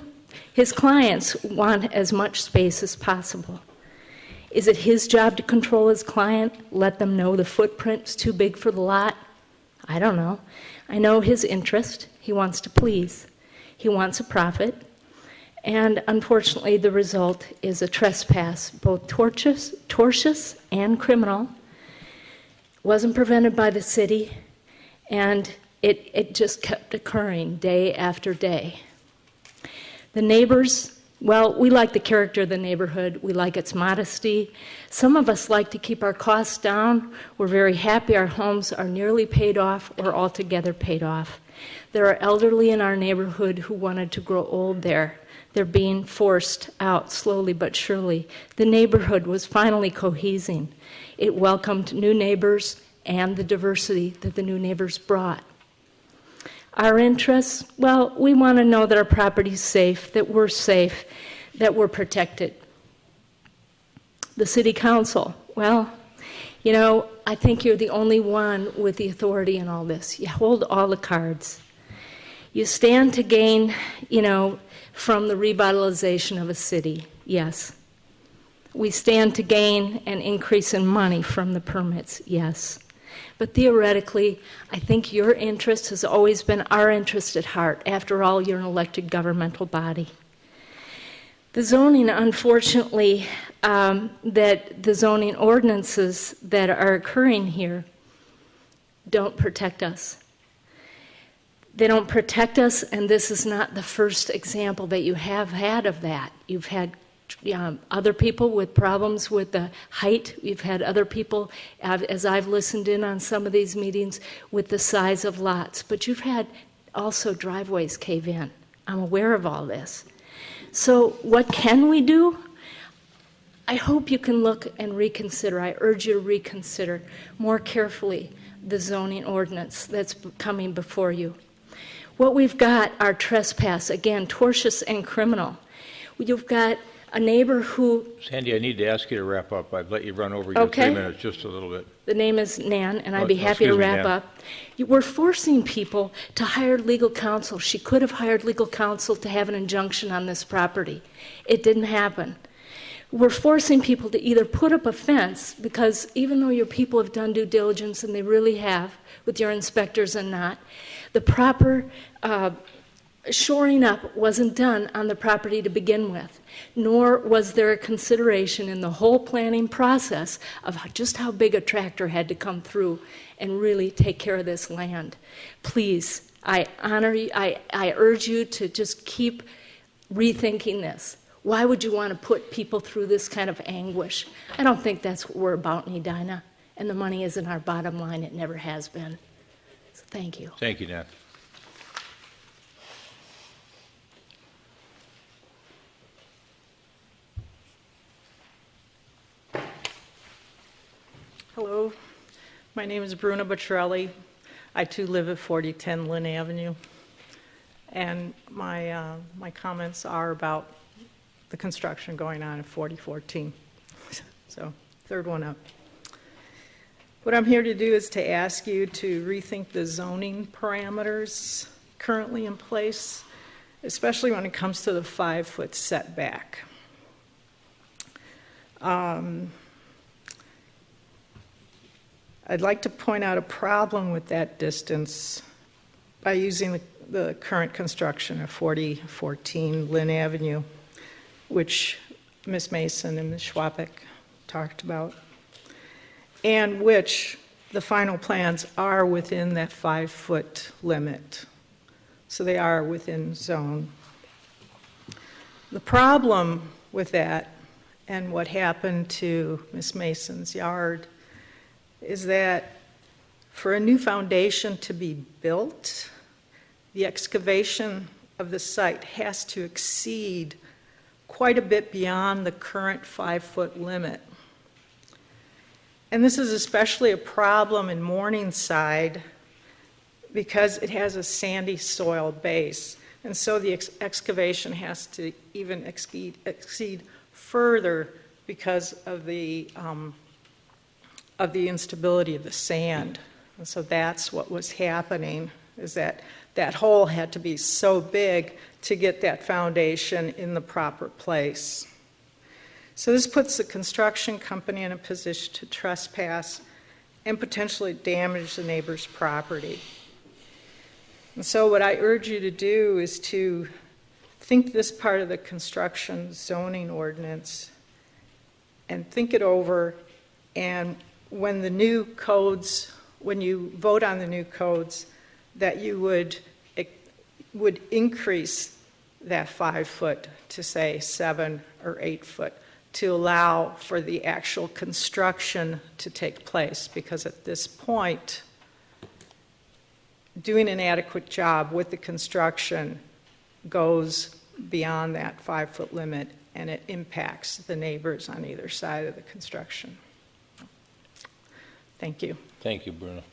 Speaker 13: His clients want as much space as possible. Is it his job to control his client, let them know the footprint's too big for the lot? I don't know. I know his interest. He wants to please. He wants a profit, and unfortunately the result is a trespass, both tortious and criminal. Wasn't prevented by the city, and it just kept occurring day after day. The neighbors, well, we like the character of the neighborhood. We like its modesty. Some of us like to keep our costs down. We're very happy our homes are nearly paid off or altogether paid off. There are elderly in our neighborhood who wanted to grow old there. They're being forced out slowly but surely. The neighborhood was finally cohesing. It welcomed new neighbors and the diversity that the new neighbors brought. Our interests, well, we want to know that our property's safe, that we're protected. The city council, well, I think you're the only one with the authority in all this. You hold all the cards. You stand to gain, from the revitalization of a city, yes. We stand to gain an increase in money from the permits, yes. But theoretically, I think your interest has always been our interest at heart. After all, you're an elected governmental body. The zoning, unfortunately, that the zoning ordinances that are occurring here don't protect us. They don't protect us, and this is not the first example that you have had of that. You've had other people with problems with the height. You've had other people, as I've listened in on some of these meetings, with the size of lots. But you've had also driveways cave in. I'm aware of all this. So what can we do? I hope you can look and reconsider. I urge you to reconsider more carefully the zoning ordinance that's coming before you. What we've got are trespass, again, tortious and criminal. You've got a neighbor who...
Speaker 1: Sandy, I need to ask you to wrap up. I've let you run over your 3 minutes just a little bit.
Speaker 13: The name is Nan, and I'd be happy to wrap up. We're forcing people to hire legal counsel. She could have hired legal counsel to have an injunction on this property. It didn't happen. we're forcing people to either put up a fence, because even though your people have done due diligence, and they really have, with your inspectors and not, the proper shoring up wasn't done on the property to begin with, nor was there a consideration in the whole planning process of just how big a tractor had to come through and really take care of this land. Please, I honor you, I urge you to just keep rethinking this. Why would you want to put people through this kind of anguish? I don't think that's what we're about in Edina, and the money isn't our bottom line. It never has been. So thank you.
Speaker 1: Thank you, Dan.
Speaker 14: Hello, my name is Bruna Bacciarelli. I too live at 4010 Lynn Avenue. And my comments are about the construction going on at 4014. So, third one up. What I'm here to do is to ask you to rethink the zoning parameters currently in place, especially when it comes to the 5-foot setback. I'd like to point out a problem with that distance by using the current construction of 4014 Lynn Avenue, which Ms. Mason and Ms. Schwapik talked about, and which the final plans are within that 5-foot limit. So they are within zone. The problem with that, and what happened to Ms. Mason's yard, is that for a new foundation to be built, the excavation of the site has to exceed quite a bit beyond the current 5-foot limit. And this is especially a problem in Morningside because it has a sandy soil base. And so the excavation has to even exceed further because of the instability of the sand. And so that's what was happening, is that that hole had to be so big to get that foundation in the proper place. So this puts the construction company in a position to trespass and potentially damage the neighbor's property. And so what I urge you to do is to think this part of the construction zoning ordinance and think it over, and when the new codes, when you vote on the new codes, that you would increase that 5-foot to say 7 or 8 foot to allow for the actual construction to take place, because at this point, doing an adequate job with the construction goes beyond that 5-foot limit, and it impacts the neighbors on either side of the construction. Thank you.
Speaker 1: Thank you, Bruno.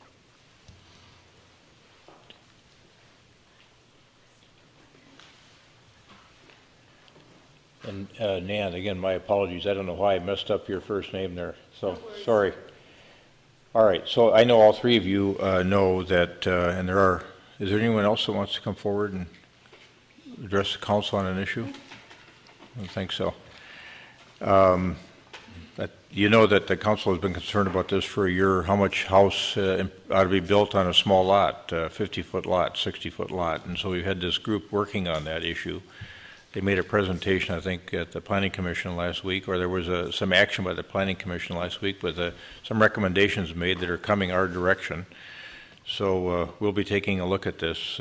Speaker 1: And Nan, again, my apologies. I don't know why I messed up your first name there, so sorry. All right, so I know all three of you know that, and is there anyone else that wants to come forward and address the council on an issue? I don't think so. You know that the council has been concerned about this for a year, how much house ought to be built on a small lot, 50-foot lot, 60-foot lot, and so we've had this group working on that issue. They made a presentation, I think, at the Planning Commission last week, or there was some action by the Planning Commission last week with some recommendations made that are coming our direction. So we'll be taking a look at this,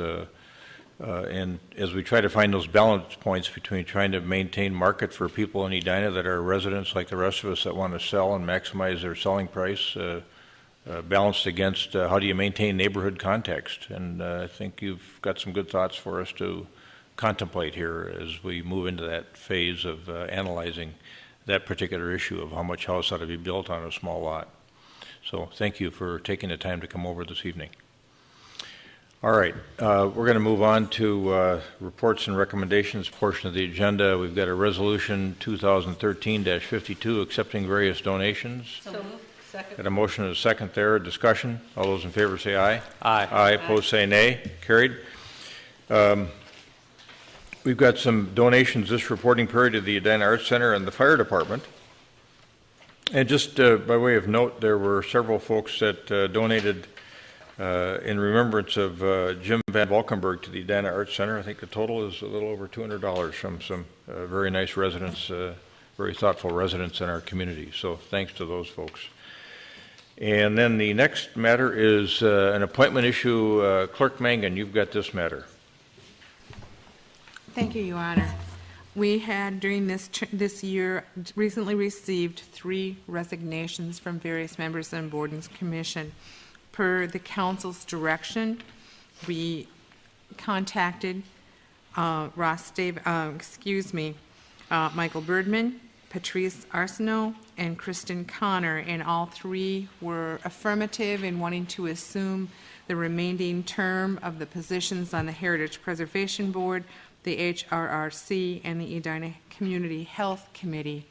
Speaker 1: and as we try to find those balance points between trying to maintain market for people in Edina that are residents like the rest of us that want to sell and maximize their selling price, balanced against how do you maintain neighborhood context. And I think you've got some good thoughts for us to contemplate here as we move into that phase of analyzing that particular issue of how much house ought to be built on a small lot. So thank you for taking the time to come over this evening. All right, we're going to move on to reports and recommendations portion of the agenda. We've got a resolution 2013-52 accepting various donations.
Speaker 3: So moved. Second.
Speaker 1: Got a motion and a second there. Discussion. All those in favor say aye.
Speaker 4: Aye.
Speaker 1: Aye. Opposed say nay. Carried. We've got some donations this reporting period to the Edina Arts Center and the Fire Department. And just by way of note, there were several folks that donated in remembrance of Jim Van Valkenburg to the Edina Arts Center. I think the total is a little over $200 from some very nice residents, very thoughtful residents in our community. So thanks to those folks. And then the next matter is an appointment issue. Clerk Mangan, you've got this matter.
Speaker 2: Thank you, Your Honor. We had, during this year, recently received 3 resignations from various members on board and commission. Per the council's direction, we contacted Michael Birdman, Patrice Arsenault, and Kristen Connor, and all 3 were affirmative in wanting to assume the remaining term of the positions on the Heritage Preservation Board, the HRRC, and the Edina Community Health Committee.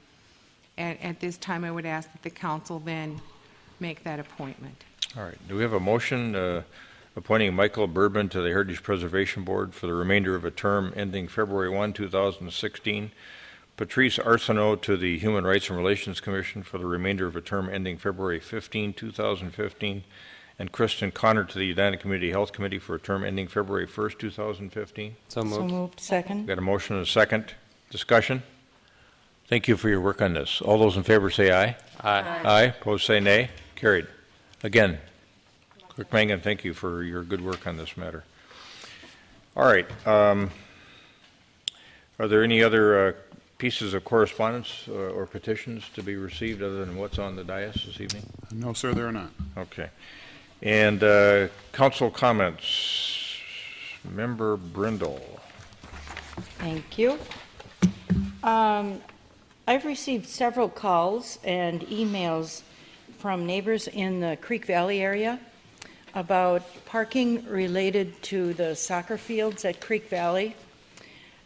Speaker 2: At this time, I would ask that the council then make that appointment.
Speaker 1: All right. Do we have a motion appointing Michael Birdman to the Heritage Preservation Board for the remainder of a term ending February 1, 2016, Patrice Arsenault to the Human Rights and Relations Commission for the remainder of a term ending February 15, 2015, and Kristen Connor to the Edina Community Health Committee for a term ending February 1st, 2015?
Speaker 4: So moved.
Speaker 8: So moved. Second.
Speaker 1: Got a motion and a second. Discussion? Thank you for your work on this. All those in favor say aye.
Speaker 4: Aye.
Speaker 1: Aye. Opposed say nay. Carried. Again, Clerk Mangan, thank you for your good work on this matter. All right. Are there any other pieces of correspondence or petitions to be received other than what's on the dais this evening?
Speaker 9: No, sir, there are not.
Speaker 1: Okay. And council comments. Member Brindle.
Speaker 8: Thank you. I've received several calls and emails from neighbors in the Creek Valley area about parking related to the soccer fields at Creek Valley.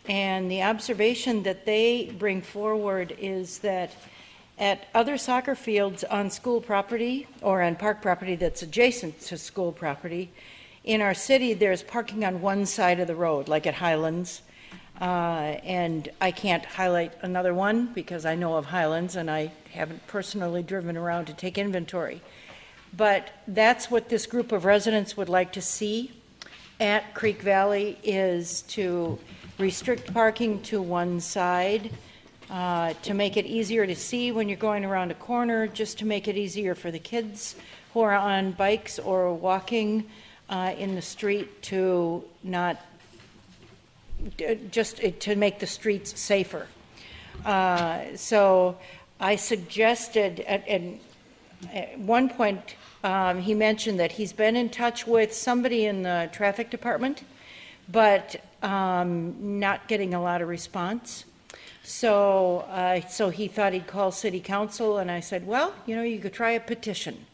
Speaker 8: And the observation that they bring forward is that at other soccer fields on school property or on park property that's adjacent to school property, in our city there's parking on one side of the road, like at Highlands. And I can't highlight another one because I know of Highlands and I haven't personally driven around to take inventory. But that's what this group of residents would like to see at Creek Valley, is to restrict parking to one side, to make it easier to see when you're going around a corner, just to make it easier for the kids who are on bikes or walking in the street to not, just to make the streets safer. So I suggested at one point, he mentioned that he's been in touch with somebody in the traffic department, but not getting a lot of response. So he thought he'd call city council, and I said, well, you know, you could try a petition.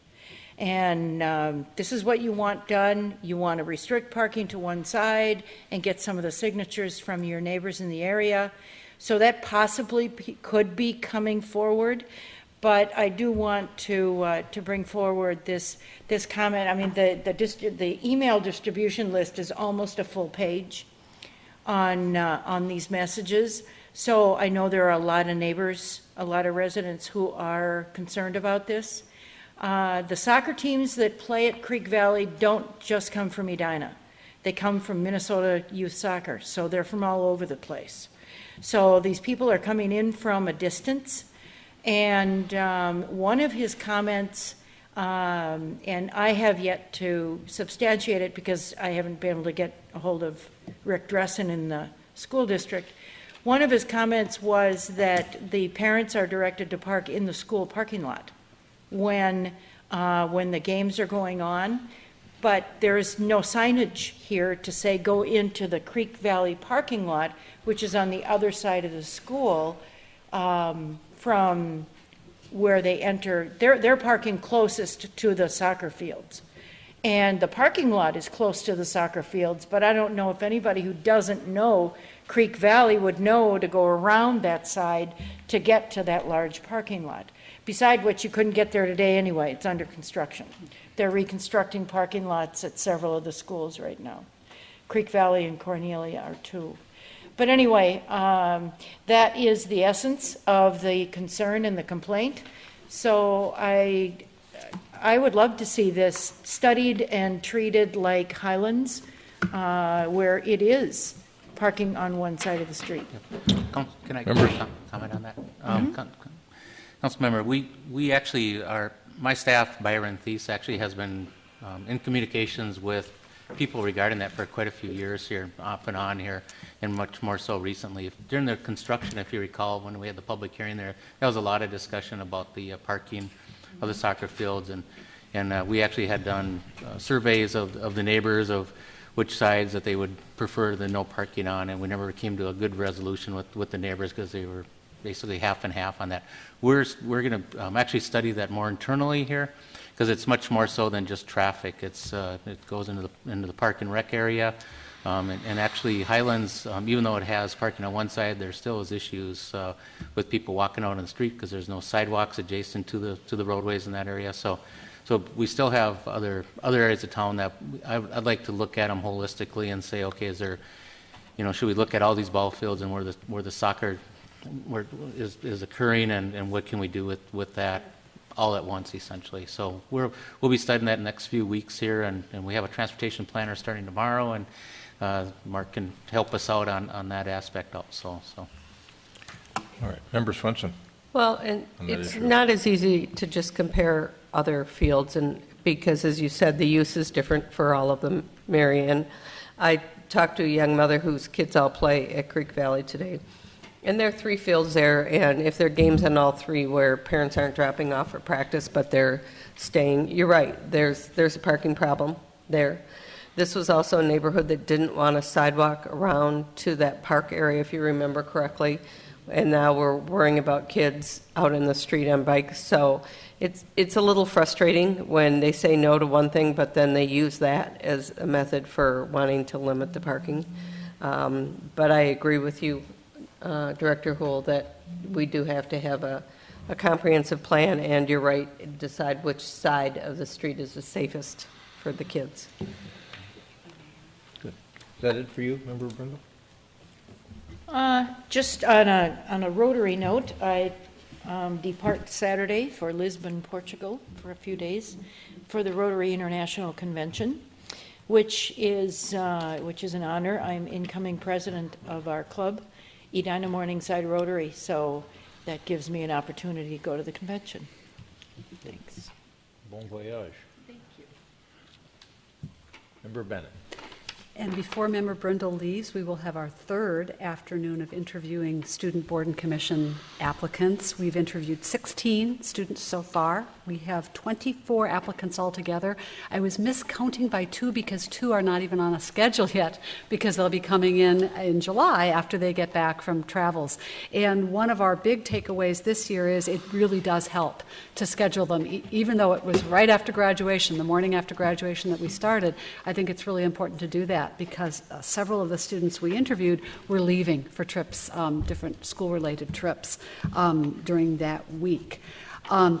Speaker 8: And this is what you want done. You want to restrict parking to one side and get some of the signatures from your neighbors in the area. So that possibly could be coming forward. But I do want to bring forward this comment. I mean, the email distribution list is almost a full page on these messages. So I know there are a lot of neighbors, a lot of residents who are concerned about this. The soccer teams that play at Creek Valley don't just come from Edina. They come from Minnesota Youth Soccer, so they're from all over the place. So these people are coming in from a distance. And one of his comments, and I have yet to substantiate it because I haven't been able to get a hold of Rick Dressen in the school district. One of his comments was that the parents are directed to park in the school parking lot when the games are going on, but there's no signage here to say go into the Creek Valley parking lot, which is on the other side of the school, from where they enter. They're parking closest to the soccer fields. And the parking lot is close to the soccer fields, but I don't know if anybody who doesn't know Creek Valley would know to go around that side to get to that large parking lot. Beside which, you couldn't get there today anyway. It's under construction. They're reconstructing parking lots at several of the schools right now. Creek Valley and Cornelia are two. But anyway, that is the essence of the concern and the complaint. So I would love to see this studied and treated like Highlands, where it is parking on one side of the street.
Speaker 6: Can I
Speaker 1: Members?
Speaker 6: comment on that? Councilmember, we actually are, my staff, Byron Thies, actually has been in communications with people regarding that for quite a few years here, off and on here, and much more so recently. During the construction, if you recall, when we had the public hearing there was a lot of discussion about the parking of the soccer fields, and we actually had done surveys of the neighbors of which sides that they would prefer the no parking on, and we never came to a good resolution with the neighbors because they were basically half and half on that. We're going to actually study that more internally here, because it's much more so than just traffic. It goes into the park and rec area, and actually Highlands, even though it has parking on one side, there still is issues with people walking out on the street because there's no sidewalks adjacent to the roadways in that area. So we still have other areas of town that I'd like to look at them holistically and say, okay, is there, should we look at all these ball fields and where the soccer is occurring, and what can we do with that all at once, essentially. So we'll be studying that in the next few weeks here, and we have a transportation planner starting tomorrow, and Mark can help us out on that aspect also. So.
Speaker 1: All right, Member Swenson.
Speaker 3: Well, and
Speaker 1: on that
Speaker 3: it's
Speaker 1: issue.
Speaker 3: not as easy to just compare other fields, and because, as you said, the use is different for all of them, Mary. And I talked to a young mother whose kids all play at Creek Valley today, and there are 3 fields there, and if there are games on all 3 where parents aren't dropping off for practice but they're staying, you're right, there's a parking problem there. This was also a neighborhood that didn't want a sidewalk around to that park area, if you remember correctly, and now we're worrying about kids out in the street on bikes. So it's a little frustrating when they say no to one thing, but then they use that as a method for wanting to limit the parking. But I agree with you, Director Houle, that we do have to have a comprehensive plan, and you're right, decide which side of the street is the safest for the kids.
Speaker 1: Good. Is that it for you, Member Brindle?
Speaker 8: Just on a Rotary note, I depart Saturday for Lisbon, Portugal, for a few days for the Rotary International Convention, which is an honor. I'm incoming president of our club, Edina Morningside Rotary, so that gives me an opportunity to go to the convention. Thanks.
Speaker 1: Bon voyage.
Speaker 8: Thank you.
Speaker 1: Member Bennett.
Speaker 5: And before Member Brindle leaves, we will have our 3rd afternoon of interviewing Student Board and Commission applicants. We've interviewed 16 students so far. We have 24 applicants altogether. I was miscounting by 2 because 2 are not even on a schedule yet, because they'll be coming in July after they get back from travels. And one of our big takeaways this year is it really does help to schedule them. Even though it was right after graduation, the morning after graduation that we started, I think it's really important to do that, because several of the students we interviewed were leaving for trips, different school-related trips during that week.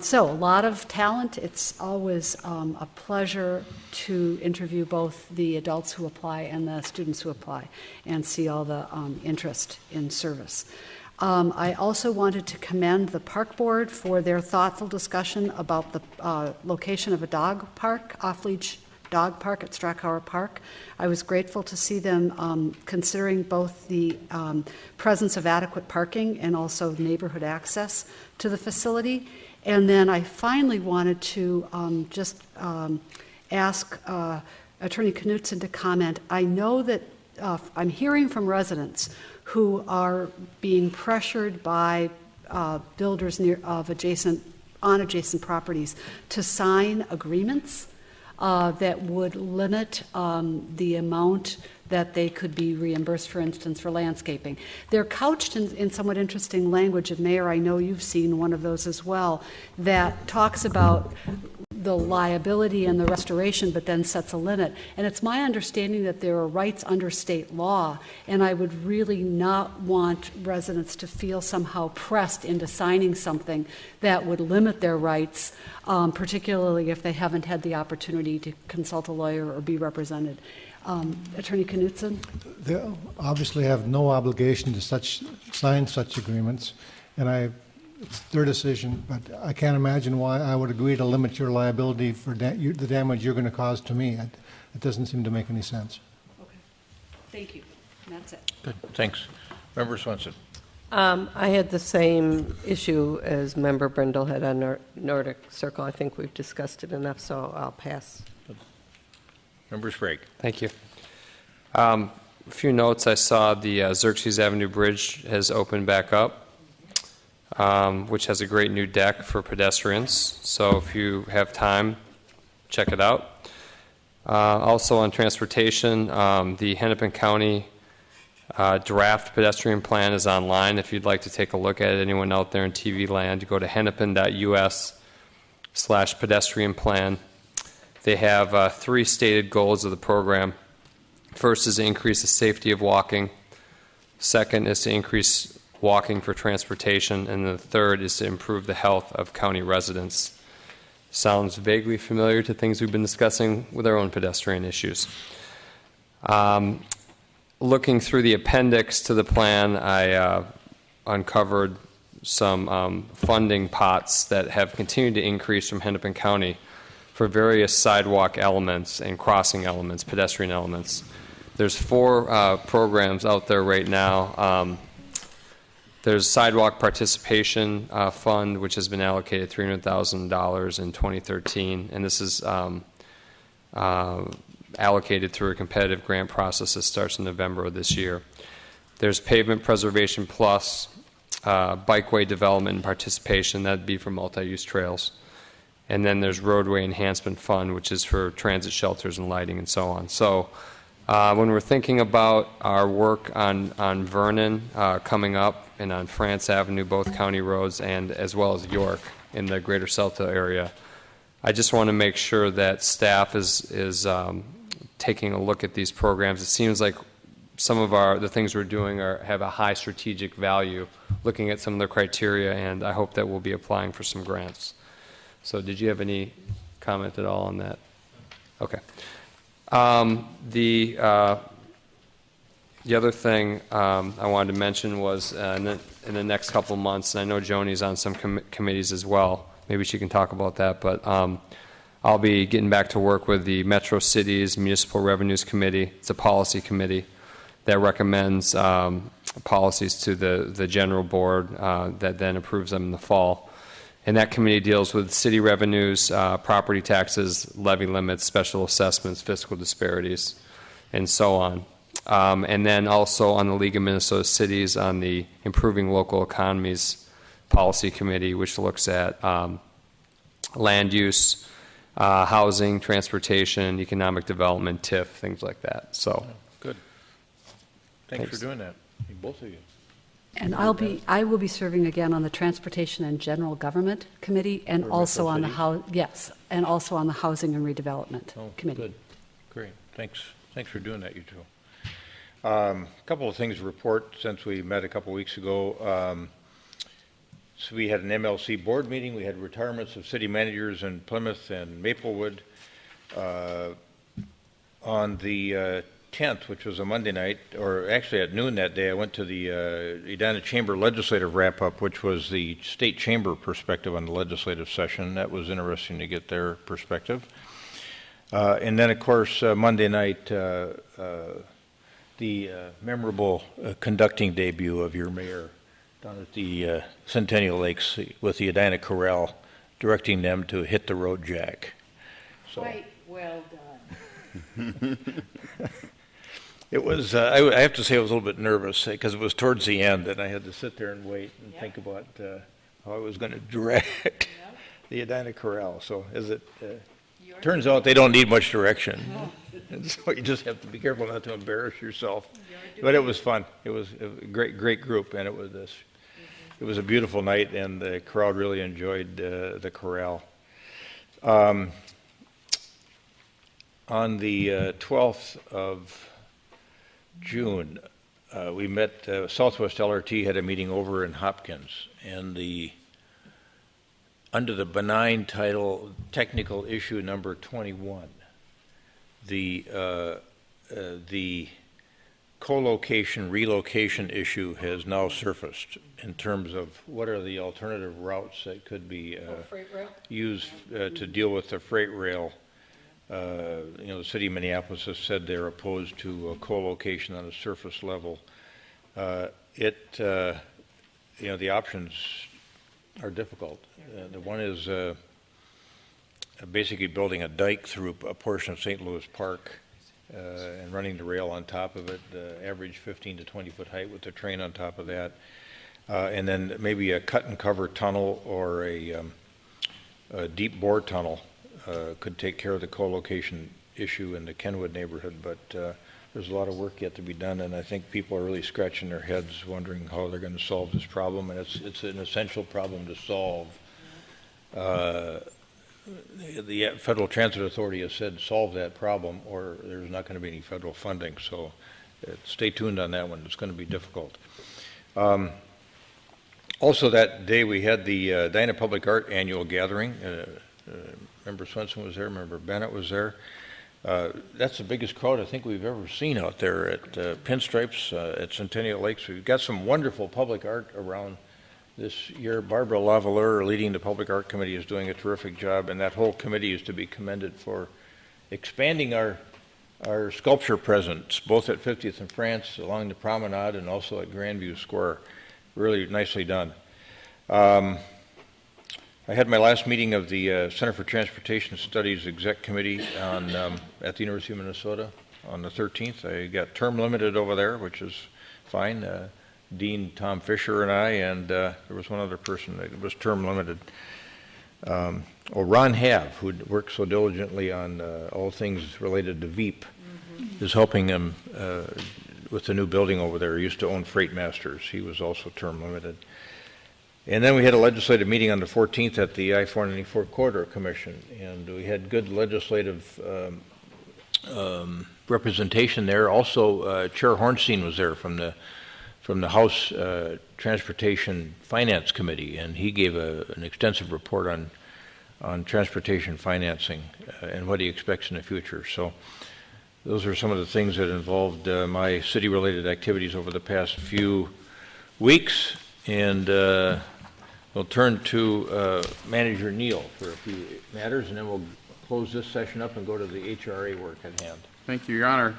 Speaker 5: So a lot of talent. It's always a pleasure to interview both the adults who apply and the students who apply and see all the interest in service. I also wanted to commend the Park Board for their thoughtful discussion about the location of a dog park, off-leash dog park at Strachauer Park. I was grateful to see them considering both the presence of adequate parking and also neighborhood access to the facility. And then I finally wanted to ask Attorney Knutson to comment. I know that I'm hearing from residents who are being pressured by builders on adjacent properties to sign agreements that would limit the amount that they could be reimbursed, for instance, for landscaping. They're couched in somewhat interesting language, and Mayor, I know you've seen one of those as well, that talks about the liability and the restoration, but then sets a limit. And it's my understanding that there are rights under state law, and I would really not want residents to feel somehow pressed into signing something that would limit their rights, particularly if they haven't had the opportunity to consult a lawyer or be represented. Attorney Knutson?
Speaker 7: They obviously have no obligation to sign such agreements, and it's their decision, but I can't imagine why I would agree to limit your liability for the damage you're going to cause to me. It doesn't seem to make any sense.
Speaker 5: Okay. Thank you. And that's it.
Speaker 1: Good, thanks. Member Swenson.
Speaker 3: I had the same issue as Member Brindle had on Nordic Circle. I think we've discussed it enough, so I'll pass.
Speaker 1: Member Sprague.
Speaker 4: Thank you. A few notes. I saw the Xerxes Avenue Bridge has opened back up, which has a great new deck for pedestrians. So if you have time, check it out. Also on transportation, the Hennepin County draft pedestrian plan is online. If you'd like to take a look at it, anyone out there in TV land, go to hennepin.us/pedestrian plan. They have 3 stated goals of the program. First is to increase the safety of walking. Second is to increase walking for transportation. And the third is to improve the health of county residents. Sounds vaguely familiar to things we've been discussing with our own pedestrian issues. Looking through the appendix to the plan, I uncovered some funding pots that have continued to increase from Hennepin County for various sidewalk elements and crossing elements, pedestrian elements. There's 4 programs out there right now. There's Sidewalk Participation Fund, which has been allocated $300,000 in 2013, and this is allocated through a competitive grant process that starts in November of this year. There's Pavement Preservation Plus, Bikeway Development and Participation, that'd be for multi-use trails. And then there's Roadway Enhancement Fund, which is for transit shelters and lighting and so on. So when we're thinking about our work on Vernon coming up and on France Avenue, both county roads, and as well as York in the greater Celta area, I just want to make sure that staff is taking a look at these programs. It seems like some of the things we're doing have a high strategic value, looking at some of the criteria, and I hope that we'll be applying for some grants. So did you have any comment at all on that? Okay. The other thing I wanted to mention was in the next couple of months, and I know Joni's on some committees as well, maybe she can talk about that, but I'll be getting back to work with the Metro Cities Municipal Revenues Committee. It's a policy committee that recommends policies to the general board that then approves them in the fall. And that committee deals with city revenues, property taxes, levy limits, special assessments, fiscal disparities, and so on. And then also on the League of Minnesota Cities on the Improving Local Economies Policy Committee, which looks at land use, housing, transportation, economic development, TIF, things like that. So,
Speaker 1: good. Thanks for doing that, both of you.
Speaker 5: And I will be serving again on the Transportation and General Government Committee, and also on the and also on the Housing and Redevelopment Committee.
Speaker 1: Good, great, thanks for doing that, you two. A couple of things to report since we met a couple of weeks ago. So we had an MLC board meeting. We had retirements of city managers in Plymouth and Maplewood. On the 10th, which was a Monday night, or actually at noon that day, I went to the Edina Chamber Legislative Wrap-Up, which was the state chamber perspective on the legislative session. That was interesting to get their perspective. And then, of course, Monday night, the memorable conducting debut of your mayor down at the Centennial Lakes with the Edina Chorale, directing them to hit the road jack. So,
Speaker 8: quite well done.
Speaker 1: It was, I have to say I was a little bit nervous because it was towards the end and I had to sit there and wait and think about how I was going to direct the Edina Chorale. So as it turns out, they don't need much direction. And so you just have to be careful not to embarrass yourself. But it was fun. It was a great group, and it was a beautiful night, and the crowd really enjoyed the chorale. On the 12th of June, we met, Southwest LRT had a meeting over in Hopkins, and under the benign title, technical issue number 21, the the co-location, relocation issue has now surfaced in terms of what are the alternative routes that could be used to deal with the freight rail. The city of Minneapolis has said they're opposed to co-location on a surface level. The options are difficult. The one is basically building a dike through a portion of St. Louis Park and running the rail on top of it, average 15 to 20 foot height with the train on top of that. And then maybe a cut and cover tunnel or a deep bore tunnel could take care of the co-location issue in the Kenwood neighborhood, but there's a lot of work yet to be done, and I think people are really scratching their heads wondering how they're going to solve this problem, and it's an essential problem to solve. The Federal Transit Authority has said solve that problem or there's not going to be any federal funding, so stay tuned on that one. It's going to be difficult. Also that day we had the Edina Public Art Annual Gathering. Member Swenson was there, Member Bennett was there. That's the biggest crowd I think we've ever seen out there at Pinstripes at Centennial Lakes. We've got some wonderful public art around this year. Barbara Lavaleur, leading the Public Art Committee, is doing a terrific job, and that whole committee is to be commended for expanding our sculpture presence, both at 50th and France, along the promenade, and also at Grandview Square. Really nicely done. I had my last meeting of the Center for Transportation Studies Exec Committee at the University of Minnesota on the 13th. I got term limited over there, which is fine. Dean Tom Fisher and I, and there was one other person that was term limited. Ron Have, who worked so diligently on all things related to Veep, is helping him with the new building over there. He used to own Freight Masters. He was also term limited. And then we had a legislative meeting on the 14th at the I-494 Corridor Commission, and we had good legislative representation there. Also, Chair Hornstein was there from the House Transportation Finance Committee, and he gave an extensive report on transportation financing and what he expects in the future. So those are some of the things that involved my city-related activities over the past few weeks, and we'll turn to Manager Neal for a few matters, and then we'll close this session up and go to the HRA work at hand.
Speaker 9: Thank you, Your Honor.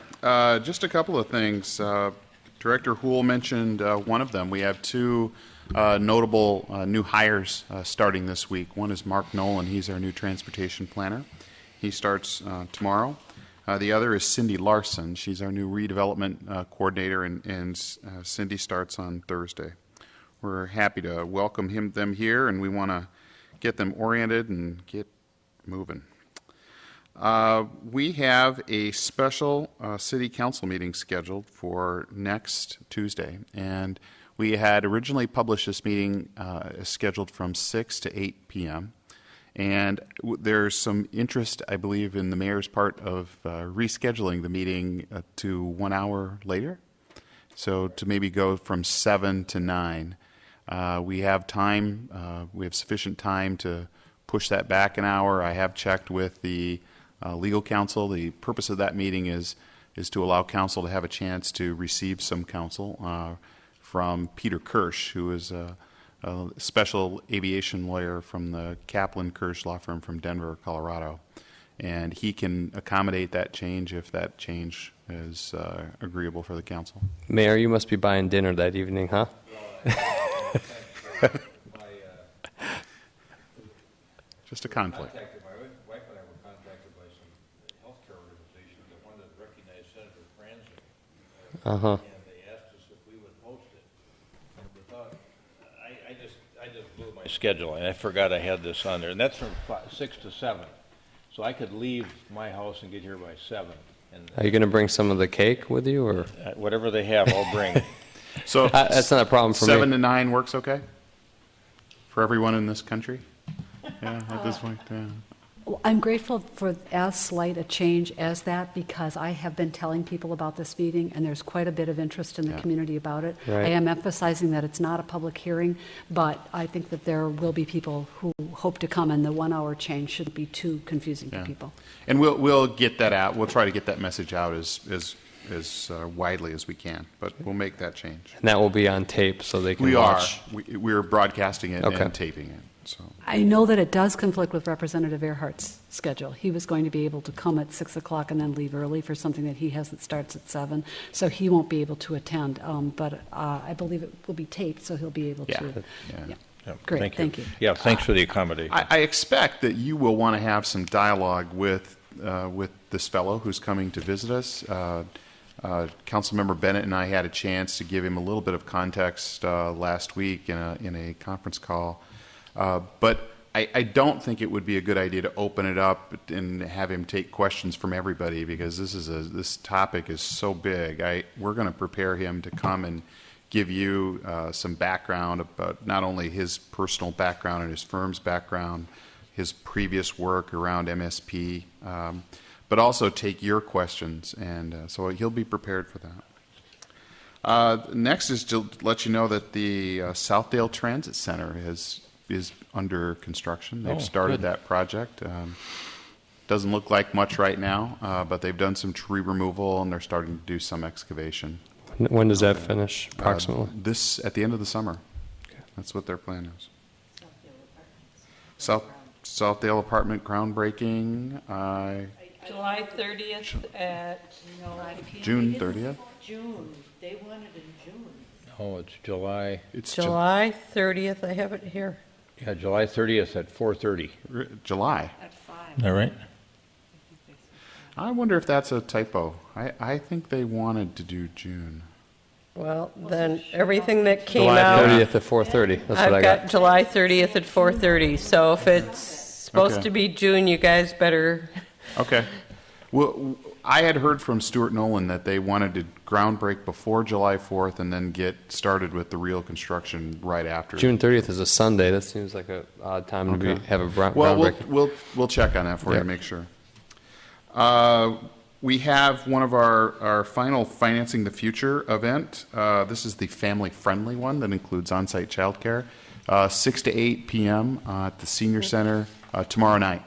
Speaker 9: Just a couple of things. Director Houle mentioned one of them. We have two notable new hires starting this week. One is Mark Nolan. He's our new transportation planner. He starts tomorrow. The other is Cindy Larson. She's our new redevelopment coordinator, and Cindy starts on Thursday. We're happy to welcome them here, and we want to get them oriented and get moving. We have a special city council meeting scheduled for next Tuesday, and we had originally published this meeting scheduled from 6 to 8 p.m. And there's some interest, I believe, in the mayor's part of rescheduling the meeting to 1 hour later, so to maybe go from 7 to 9. We have time. We have sufficient time to push that back an hour. I have checked with the legal counsel. The purpose of that meeting is to allow counsel to have a chance to receive some counsel from Peter Kirsch, who is a special aviation lawyer from the Kaplan Kirsch law firm from Denver, Colorado. And he can accommodate that change if that change is agreeable for the council.
Speaker 4: Mayor, you must be buying dinner that evening, huh?
Speaker 9: Just a conflict.
Speaker 1: My wife and I were contacted by some healthcare organizations that wanted to recognize Senator Franzen. And they asked us if we would post it. And we thought, I just blew my schedule, and I forgot I had this on there. And that's from 6 to 7. So I could leave my house and get here by 7. And
Speaker 4: Are you going to bring some of the cake with you, or
Speaker 1: whatever they have, I'll bring.
Speaker 9: So
Speaker 4: that's not a problem for
Speaker 9: 7
Speaker 4: me.
Speaker 9: to 9 works okay for everyone in this country? Yeah, at this point, yeah.
Speaker 5: Well, I'm grateful for as slight a change as that, because I have been telling people about this meeting, and there's quite a bit of interest in the community about it.
Speaker 4: Right.
Speaker 5: I am emphasizing that it's not a public hearing, but I think that there will be people who hope to come, and the 1 hour change shouldn't be too confusing for people.
Speaker 9: And we'll get that out. We'll try to get that message out as widely as we can, but we'll make that change.
Speaker 4: And that will be on tape so they can
Speaker 9: We
Speaker 4: watch.
Speaker 9: are. We're broadcasting it
Speaker 4: Okay.
Speaker 9: and taping it. So.
Speaker 5: I know that it does conflict with Representative Earhart's schedule. He was going to be able to come at 6 o'clock and then leave early for something that he has that starts at 7, so he won't be able to attend. But I believe it will be taped, so he'll be able to.
Speaker 9: Yeah.
Speaker 1: Yeah,
Speaker 5: Great, thank you.
Speaker 1: Yeah, thanks for the accommodation.
Speaker 9: I expect that you will want to have some dialogue with this fellow who's coming to visit us. Councilmember Bennett and I had a chance to give him a little bit of context last week in a conference call. But I don't think it would be a good idea to open it up and have him take questions from everybody, because this topic is so big. We're going to prepare him to come and give you some background about not only his personal background and his firm's background, his previous work around MSP, but also take your questions, and so he'll be prepared for that. Next is to let you know that the Southdale Transit Center is under construction. They've started that project. Doesn't look like much right now, but they've done some tree removal and they're starting to do some excavation.
Speaker 4: When does that finish, approximately?
Speaker 9: At the end of the summer. Okay. That's what their plan is. Southdale apartment groundbreaking.
Speaker 3: July 30th at
Speaker 9: June 30th.
Speaker 8: June, they wanted in June.
Speaker 1: Oh, it's July.
Speaker 9: It's
Speaker 3: July 30th, I have it here.
Speaker 1: Yeah, July 30th at 4:30.
Speaker 9: July.
Speaker 2: At 5.
Speaker 1: All right.
Speaker 9: I wonder if that's a typo. I think they wanted to do June.
Speaker 3: Well, then everything that came
Speaker 4: July
Speaker 3: out.
Speaker 4: 30th at 4:30. That's what
Speaker 3: I've
Speaker 4: I
Speaker 3: got July 30th at 4:30, so if it's supposed
Speaker 9: Okay.
Speaker 3: to be June, you guys better.
Speaker 9: Okay. Well, I had heard from Stuart Nolan that they wanted to ground break before July 4th and then get started with the real construction right after.
Speaker 4: June 30th is a Sunday. That seems like an odd time to have a groundbreaking.
Speaker 9: We'll check on that for you to make sure. We have one of our final Financing the Future event. This is the family-friendly one that includes on-site childcare. 6 to 8 p.m. At the Senior Center tomorrow night.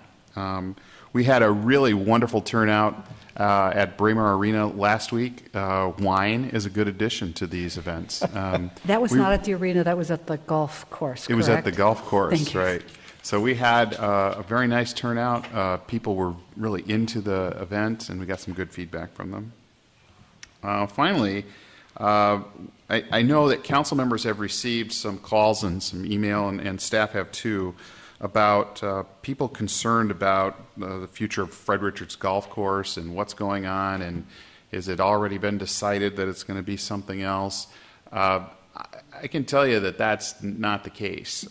Speaker 9: We had a really wonderful turnout at Braemar Arena last week. Wine is a good addition to these events.
Speaker 5: That was not at the arena, that was at the golf course, correct?
Speaker 9: It was at the golf course,
Speaker 5: Thank you.
Speaker 9: right. So we had a very nice turnout. People were really into the event, and we got some good feedback from them. Finally, I know that council members have received some calls and some email, and staff have too, about people concerned about the future of Fred Richards Golf Course and what's going on, and is it already been decided that it's going to be something else? I can tell you that that's not the case.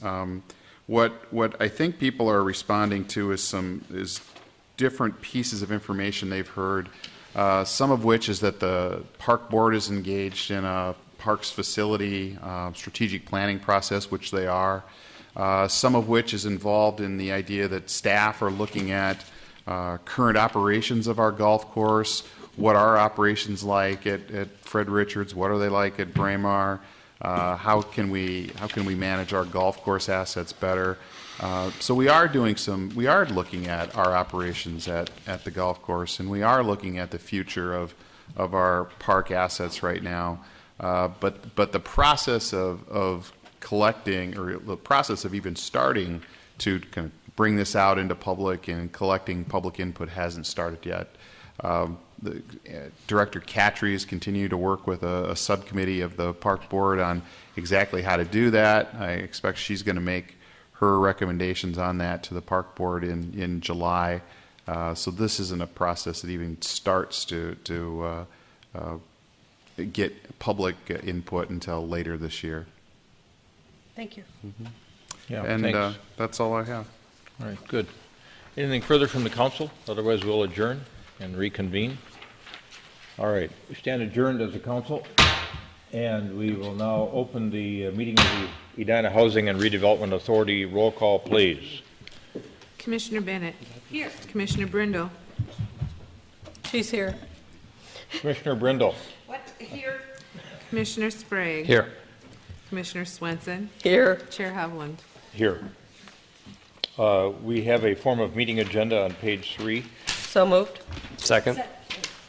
Speaker 9: What I think people are responding to is different pieces of information they've heard, some of which is that the park board is engaged in a parks facility strategic planning process, which they are. Some of which is involved in the idea that staff are looking at current operations of our golf course, what are operations like at Fred Richards, what are they like at Braemar, how can we manage our golf course assets better. So we are looking at our operations at the golf course, and we are looking at the future of our park assets right now. But the process of collecting, or the process of even starting to kind of bring this out into public and collecting public input hasn't started yet. Director Cattries continued to work with a subcommittee of the park board on exactly how to do that. I expect she's going to make her recommendations on that to the park board in July. So this isn't a process that even starts to get public input until later this year.
Speaker 3: Thank you.
Speaker 1: Yeah,
Speaker 9: And
Speaker 1: thanks.
Speaker 9: that's all I have.
Speaker 1: All right, good. Anything further from the council? Otherwise, we'll adjourn and reconvene. All right, we stand adjourned as a council, and we will now open the meeting of the Edina Housing and Redevelopment Authority. Roll call, please.
Speaker 2: Commissioner Bennett. Here. Commissioner Brindle.
Speaker 3: She's here.
Speaker 1: Commissioner Brindle.
Speaker 2: What? Here. Commissioner Sprague.
Speaker 4: Here.
Speaker 2: Commissioner Swenson.
Speaker 3: Here.
Speaker 2: Chair Hovland.
Speaker 1: Here. We have a form of meeting agenda on page 3.
Speaker 3: So moved.
Speaker 4: Second.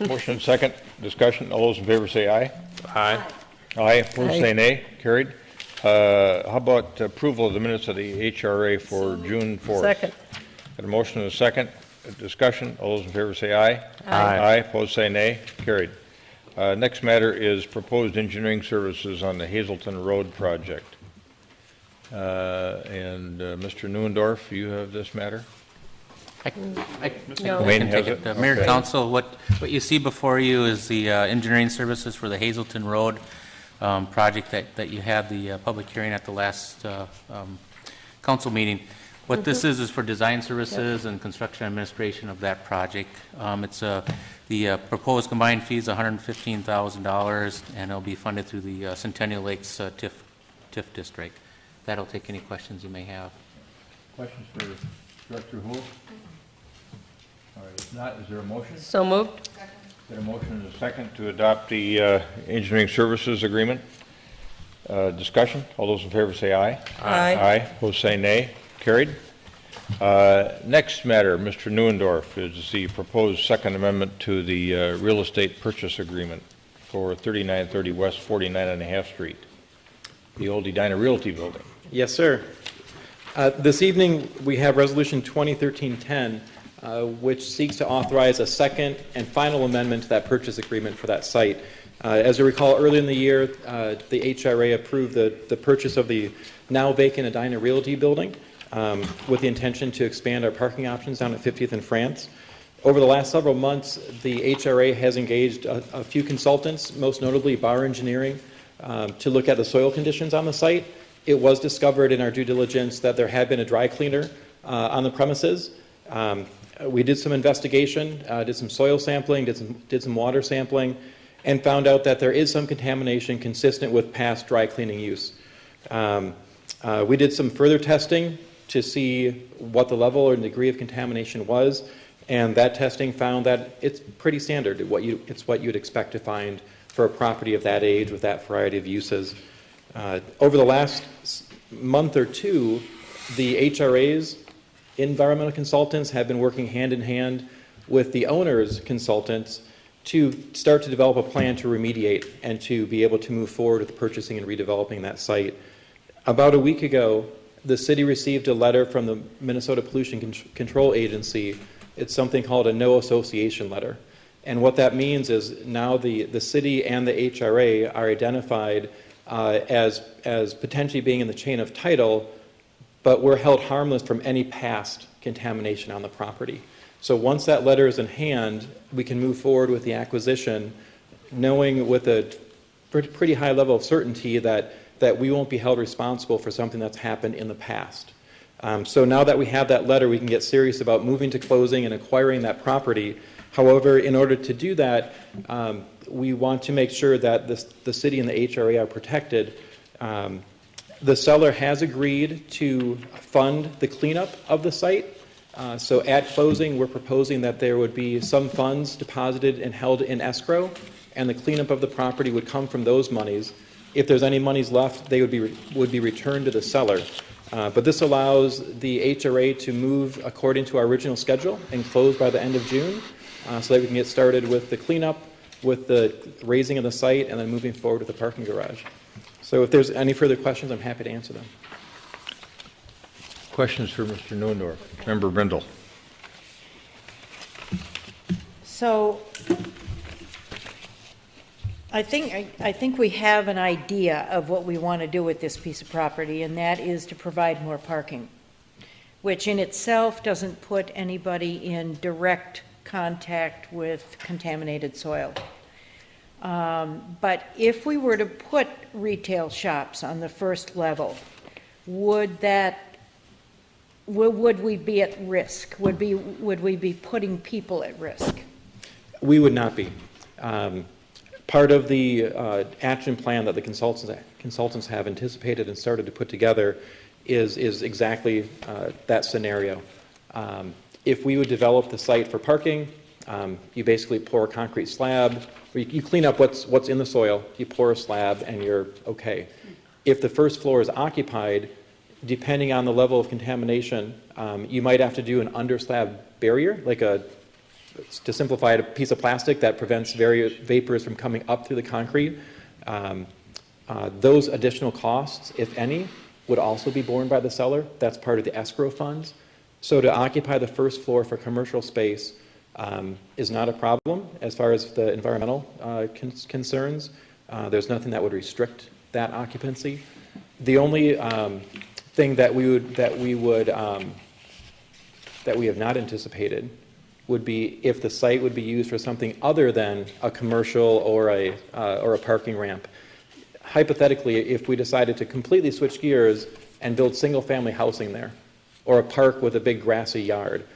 Speaker 1: Motion second, discussion. All those in favor say aye.
Speaker 4: Aye.
Speaker 1: Aye. Opposed say nay. Carried. How about approval of the minutes of the HRA for June 4th?
Speaker 3: Second.
Speaker 1: Got a motion and a second. Discussion. All those in favor say aye.
Speaker 4: Aye.
Speaker 1: Aye. Opposed say nay. Carried. Next matter is proposed engineering services on the Hazelton Road project. Mr. Neuendorf, you have this matter?
Speaker 6: I
Speaker 3: No.
Speaker 1: Wayne
Speaker 6: can take
Speaker 1: has
Speaker 6: it.
Speaker 1: it?
Speaker 6: Mayor
Speaker 1: Okay.
Speaker 6: Council, what you see before you is the engineering services for the Hazelton Road project that you had the public hearing at the last council meeting. What this is for design services and construction administration of that project. The proposed combined fee is $115,000, and it'll be funded through the Centennial Lakes TIF district. That'll take any questions you may have.
Speaker 1: Questions for Director Houle? All right, if not, is there a motion?
Speaker 3: So moved.
Speaker 1: Got a motion and a second to adopt the engineering services agreement. Discussion. All those in favor say aye.
Speaker 3: Aye.
Speaker 1: Aye. Opposed say nay. Carried. Next matter, Mr. Neuendorf, is the proposed Second Amendment to the real estate purchase agreement for 3930 West 49.5 Street, the old Edina Realty building.
Speaker 15: Yes, sir. This evening, we have Resolution 2013-10, which seeks to authorize a second and final amendment to that purchase agreement for that site. As you recall, earlier in the year, the HRA approved the purchase of the now vacant Edina Realty building with the intention to expand our parking options down at 50th and France. Over the last several months, the HRA has engaged a few consultants, most notably Bar Engineering, to look at the soil conditions on the site. It was discovered in our due diligence that there had been a dry cleaner on the premises. We did some investigation, did some soil sampling, did some water sampling, and found out that there is some contamination consistent with past dry cleaning use. We did some further testing to see what the level or degree of contamination was, and that testing found that it's pretty standard. It's what you'd expect to find for a property of that age with that variety of uses. Over the last month or two, the HRA's environmental consultants have been working hand in hand with the owner's consultants to start to develop a plan to remediate and to be able to move forward with purchasing and redeveloping that site. About a week ago, the city received a letter from the Minnesota Pollution Control Agency. It's something called a no association letter. And what that means is now the city and the HRA are identified as potentially being in the chain of title, but we're held harmless from any past contamination on the property. So once that letter is in hand, we can move forward with the acquisition, knowing with a pretty high level of certainty that we won't be held responsible for something that's happened in the past. So now that we have that letter, we can get serious about moving to closing and acquiring that property. However, in order to do that, we want to make sure that the city and the HRA are protected. The seller has agreed to fund the cleanup of the site. So at closing, we're proposing that there would be some funds deposited and held in escrow, and the cleanup of the property would come from those monies. If there's any monies left, they would be returned to the seller. But this allows the HRA to move according to our original schedule and close by the end of June, so that we can get started with the cleanup, with the raising of the site, and then moving forward with the parking garage. So if there's any further questions, I'm happy to answer them.
Speaker 1: Questions for Mr. Neuendorf? Member Brindle.
Speaker 8: So I think we have an idea of what we want to do with this piece of property, and that is to provide more parking, which in itself doesn't put anybody in direct contact with contaminated soil. But if we were to put retail shops on the first level, would we be at risk? Would we be putting people at risk?
Speaker 15: We would not be. Part of the action plan that the consultants have anticipated and started to put together is exactly that scenario. If we would develop the site for parking, you basically pour a concrete slab, or you clean up what's in the soil, you pour a slab, and you're okay. If the first floor is occupied, depending on the level of contamination, you might have to do an under-slab barrier, like to simplify it, a piece of plastic that prevents vapors from coming up through the concrete. Those additional costs, if any, would also be borne by the seller. That's part of the escrow funds. So to occupy the first floor for commercial space is not a problem as far as the environmental concerns. There's nothing that would restrict that occupancy. The only thing that we have not anticipated would be if the site would be used for something other than a commercial or a parking ramp. Hypothetically, if we decided to completely switch gears and build single-family housing there, or a park with a big grassy yard,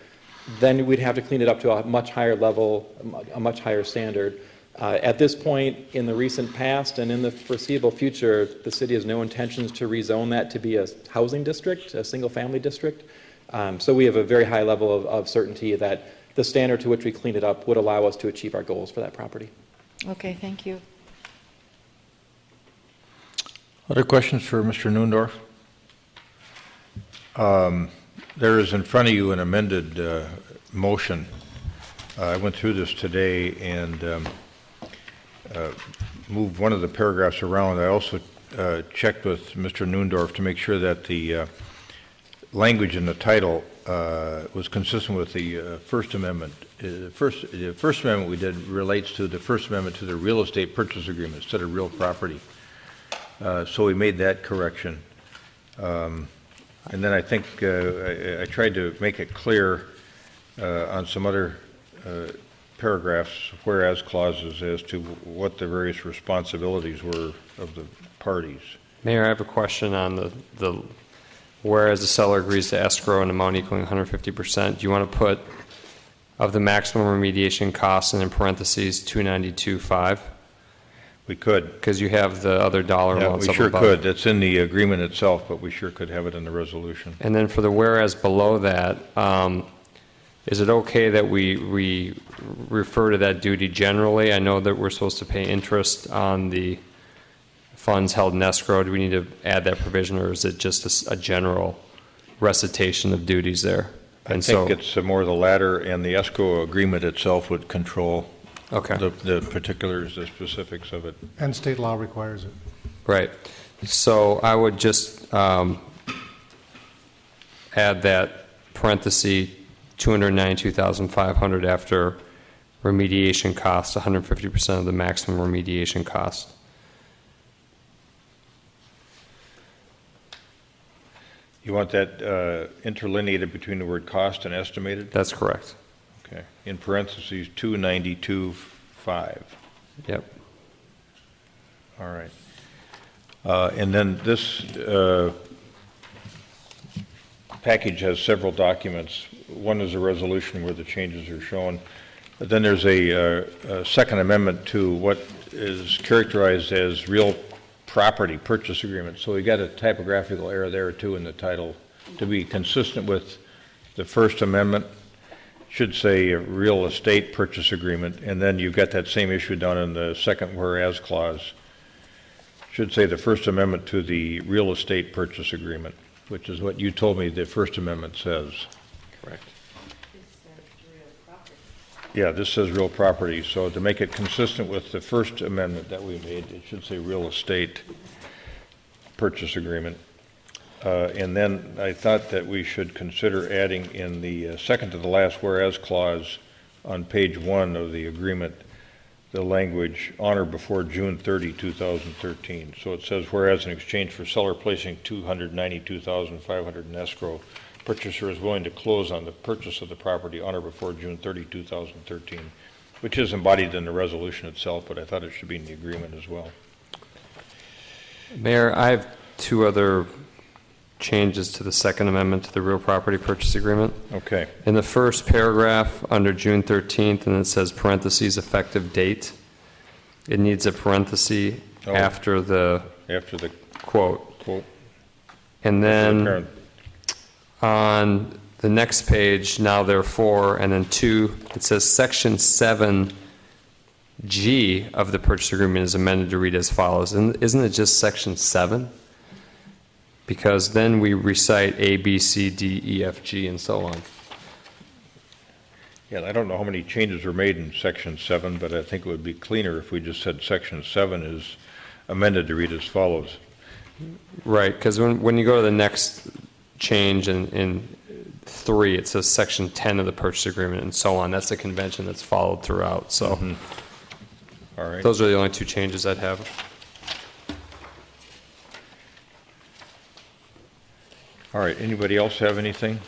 Speaker 15: then we'd have to clean it up to a much higher level, a much higher standard. At this point, in the recent past and in the foreseeable future, the city has no intentions to rezone that to be a housing district, a single-family district. So we have a very high level of certainty that the standard to which we clean it up would allow us to achieve our goals for that property.
Speaker 8: Okay, thank you.
Speaker 1: Other questions for Mr. Newendorf? There is in front of you an amended motion. I went through this today and moved one of the paragraphs around. I also checked with Mr. Newendorf to make sure that the language in the title was consistent with the First Amendment. The First Amendment we did relates to the First Amendment to the real estate purchase agreement instead of real property. So we made that correction. And then I think I tried to make it clear on some other paragraphs, whereas clauses, as to what the various responsibilities were of the parties.
Speaker 4: Mayor, I have a question on the whereas the seller agrees to escrow an amount equaling 150%. Do you want to put of the maximum remediation costs and in parentheses 292.5?
Speaker 1: We could.
Speaker 4: Because you have the other dollar amounts
Speaker 1: we sure
Speaker 4: above.
Speaker 1: could. It's in the agreement itself, but we sure could have it in the resolution.
Speaker 4: And then for the whereas below that, is it okay that we refer to that duty generally? I know that we're supposed to pay interest on the funds held in escrow. Do we need to add that provision, or is it just a general recitation of duties there?
Speaker 1: I think it's more the latter, and the escrow agreement itself would control the particulars, the specifics of it.
Speaker 7: And state law requires it.
Speaker 4: Right. So I would just add that parenthesis 292,500 after remediation costs, 150% of the maximum remediation cost.
Speaker 1: You want that interlineated between the word cost and estimated?
Speaker 4: That's correct.
Speaker 1: Okay. In parentheses, 292.5.
Speaker 4: Yep.
Speaker 1: All right. And then this package has several documents. One is a resolution where the changes are shown. But then there's a second amendment to what is characterized as real property purchase agreement. So we got a typographical error there too in the title. To be consistent with the First Amendment, should say real estate purchase agreement, and then you've got that same issue down in the second whereas clause. Should say the First Amendment to the real estate purchase agreement, which is what you told me the First Amendment says.
Speaker 4: Correct.
Speaker 1: Yeah, this says real property. So to make it consistent with the First Amendment that we made, it should say real estate purchase agreement. And then I thought that we should consider adding in the second to the last whereas clause on page 1 of the agreement the language on or before June 30, 2013. So it says, whereas in exchange for seller placing $292,500 in escrow, purchaser is willing to close on the purchase of the property on or before June 30, 2013, which is embodied in the resolution itself, but I thought it should be in the agreement as well.
Speaker 4: Mayor, I have two other changes to the Second Amendment to the real property purchase agreement.
Speaker 1: Okay.
Speaker 4: In the first paragraph under June 13th, and it says parentheses effective date, it needs a parenthesis after the quote. And then on The next page, now therefore, and then 2, it says Section 7G of the purchase agreement is amended to read as follows. And isn't it just Section 7? Because then we recite A, B, C, D, E, F, G, and so on.
Speaker 1: Yeah, I don't know how many changes were made in Section 7, but I think it would be cleaner if we just said Section 7 is amended to read as follows.
Speaker 4: Right, because when you go to the next change in 3, it says Section 10 of the purchase agreement and so on. That's a convention that's followed throughout. So
Speaker 1: All right.
Speaker 4: those are the only 2 changes I'd have.
Speaker 1: All right, anybody else have anything?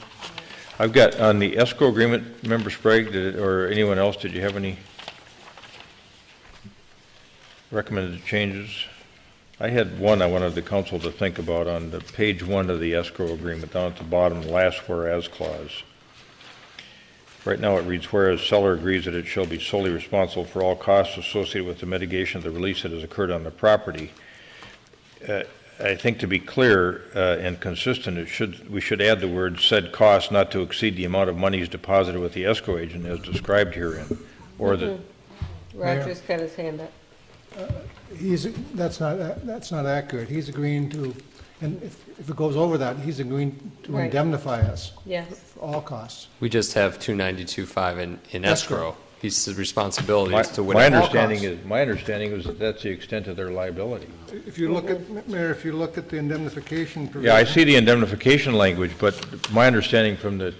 Speaker 1: I've got, on the escrow agreement, Member Sprague, or anyone else, did you have any recommended changes? I had one I wanted the council to think about on the page 1 of the escrow agreement, down at the bottom, the last whereas clause. Right now it reads, whereas seller agrees that it shall be solely responsible for all costs associated with the mitigation of the release that has occurred on the property. I think to be clear and consistent, we should add the word said cost not to exceed the amount of monies deposited with the escrow agent as described herein, or the.
Speaker 3: Roger's got his hand up.
Speaker 7: That's not accurate. He's agreeing to, and if it goes over that, he's agreeing to
Speaker 3: Right.
Speaker 7: indemnify us
Speaker 3: Yes.
Speaker 7: for all costs.
Speaker 4: We just have 292.5 in escrow. His responsibility is to
Speaker 1: My
Speaker 4: whatever.
Speaker 1: understanding is that that's the extent of their liability.
Speaker 7: If you look at, Mayor, if you look at the indemnification provision.
Speaker 1: Yeah, I see the indemnification language, but my understanding from the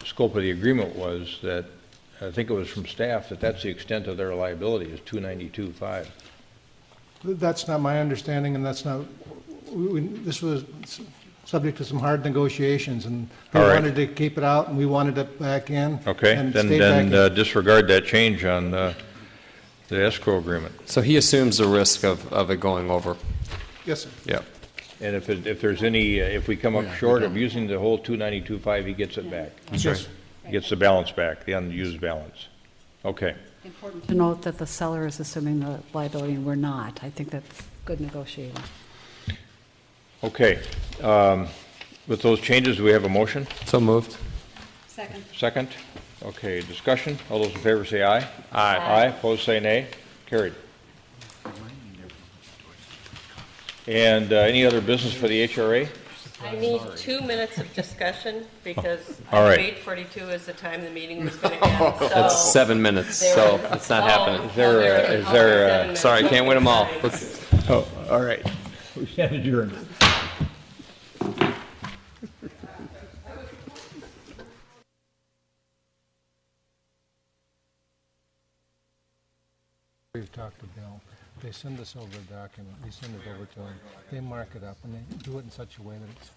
Speaker 1: scope of the agreement was that, I think it was from staff, that that's the extent of their liability is 292.5.
Speaker 7: That's not my understanding, and that's not, this was subject to some hard negotiations, and they
Speaker 1: All right.
Speaker 7: wanted to keep it out, and we wanted it back in.
Speaker 1: Okay,
Speaker 7: and
Speaker 1: then
Speaker 7: stayed back in.
Speaker 1: disregard that change on the escrow agreement.
Speaker 4: So he assumes the risk of it going over.
Speaker 7: Yes, sir.
Speaker 4: Yeah.
Speaker 1: And if there's any, if we come up short of using the whole 292.5, he gets it back.
Speaker 4: That's
Speaker 7: Yes.
Speaker 4: right.
Speaker 1: He gets the balance back, the unused balance. Okay.
Speaker 5: Important to note that the seller is assuming the liability, and we're not. I think that's good negotiating.
Speaker 1: Okay. With those changes, do we have a motion?
Speaker 4: So moved.
Speaker 5: Second.
Speaker 1: Second? Okay, discussion? All those in favor say aye.
Speaker 4: Aye.
Speaker 1: Aye, opposed say nay. Carried. And any other business for the HRA?
Speaker 3: I need 2 minutes of discussion because
Speaker 1: All right.
Speaker 3: 8:42 is the time the meeting was going to end. So
Speaker 4: That's 7 minutes, so it's not happening.
Speaker 1: Is there
Speaker 4: Sorry, can't win them all. Let's,
Speaker 1: oh, all right. We stand adjourned.
Speaker 7: We've talked to Bill. They send us over a document. We send it over to them. They mark it up, and they do it in such a way that it's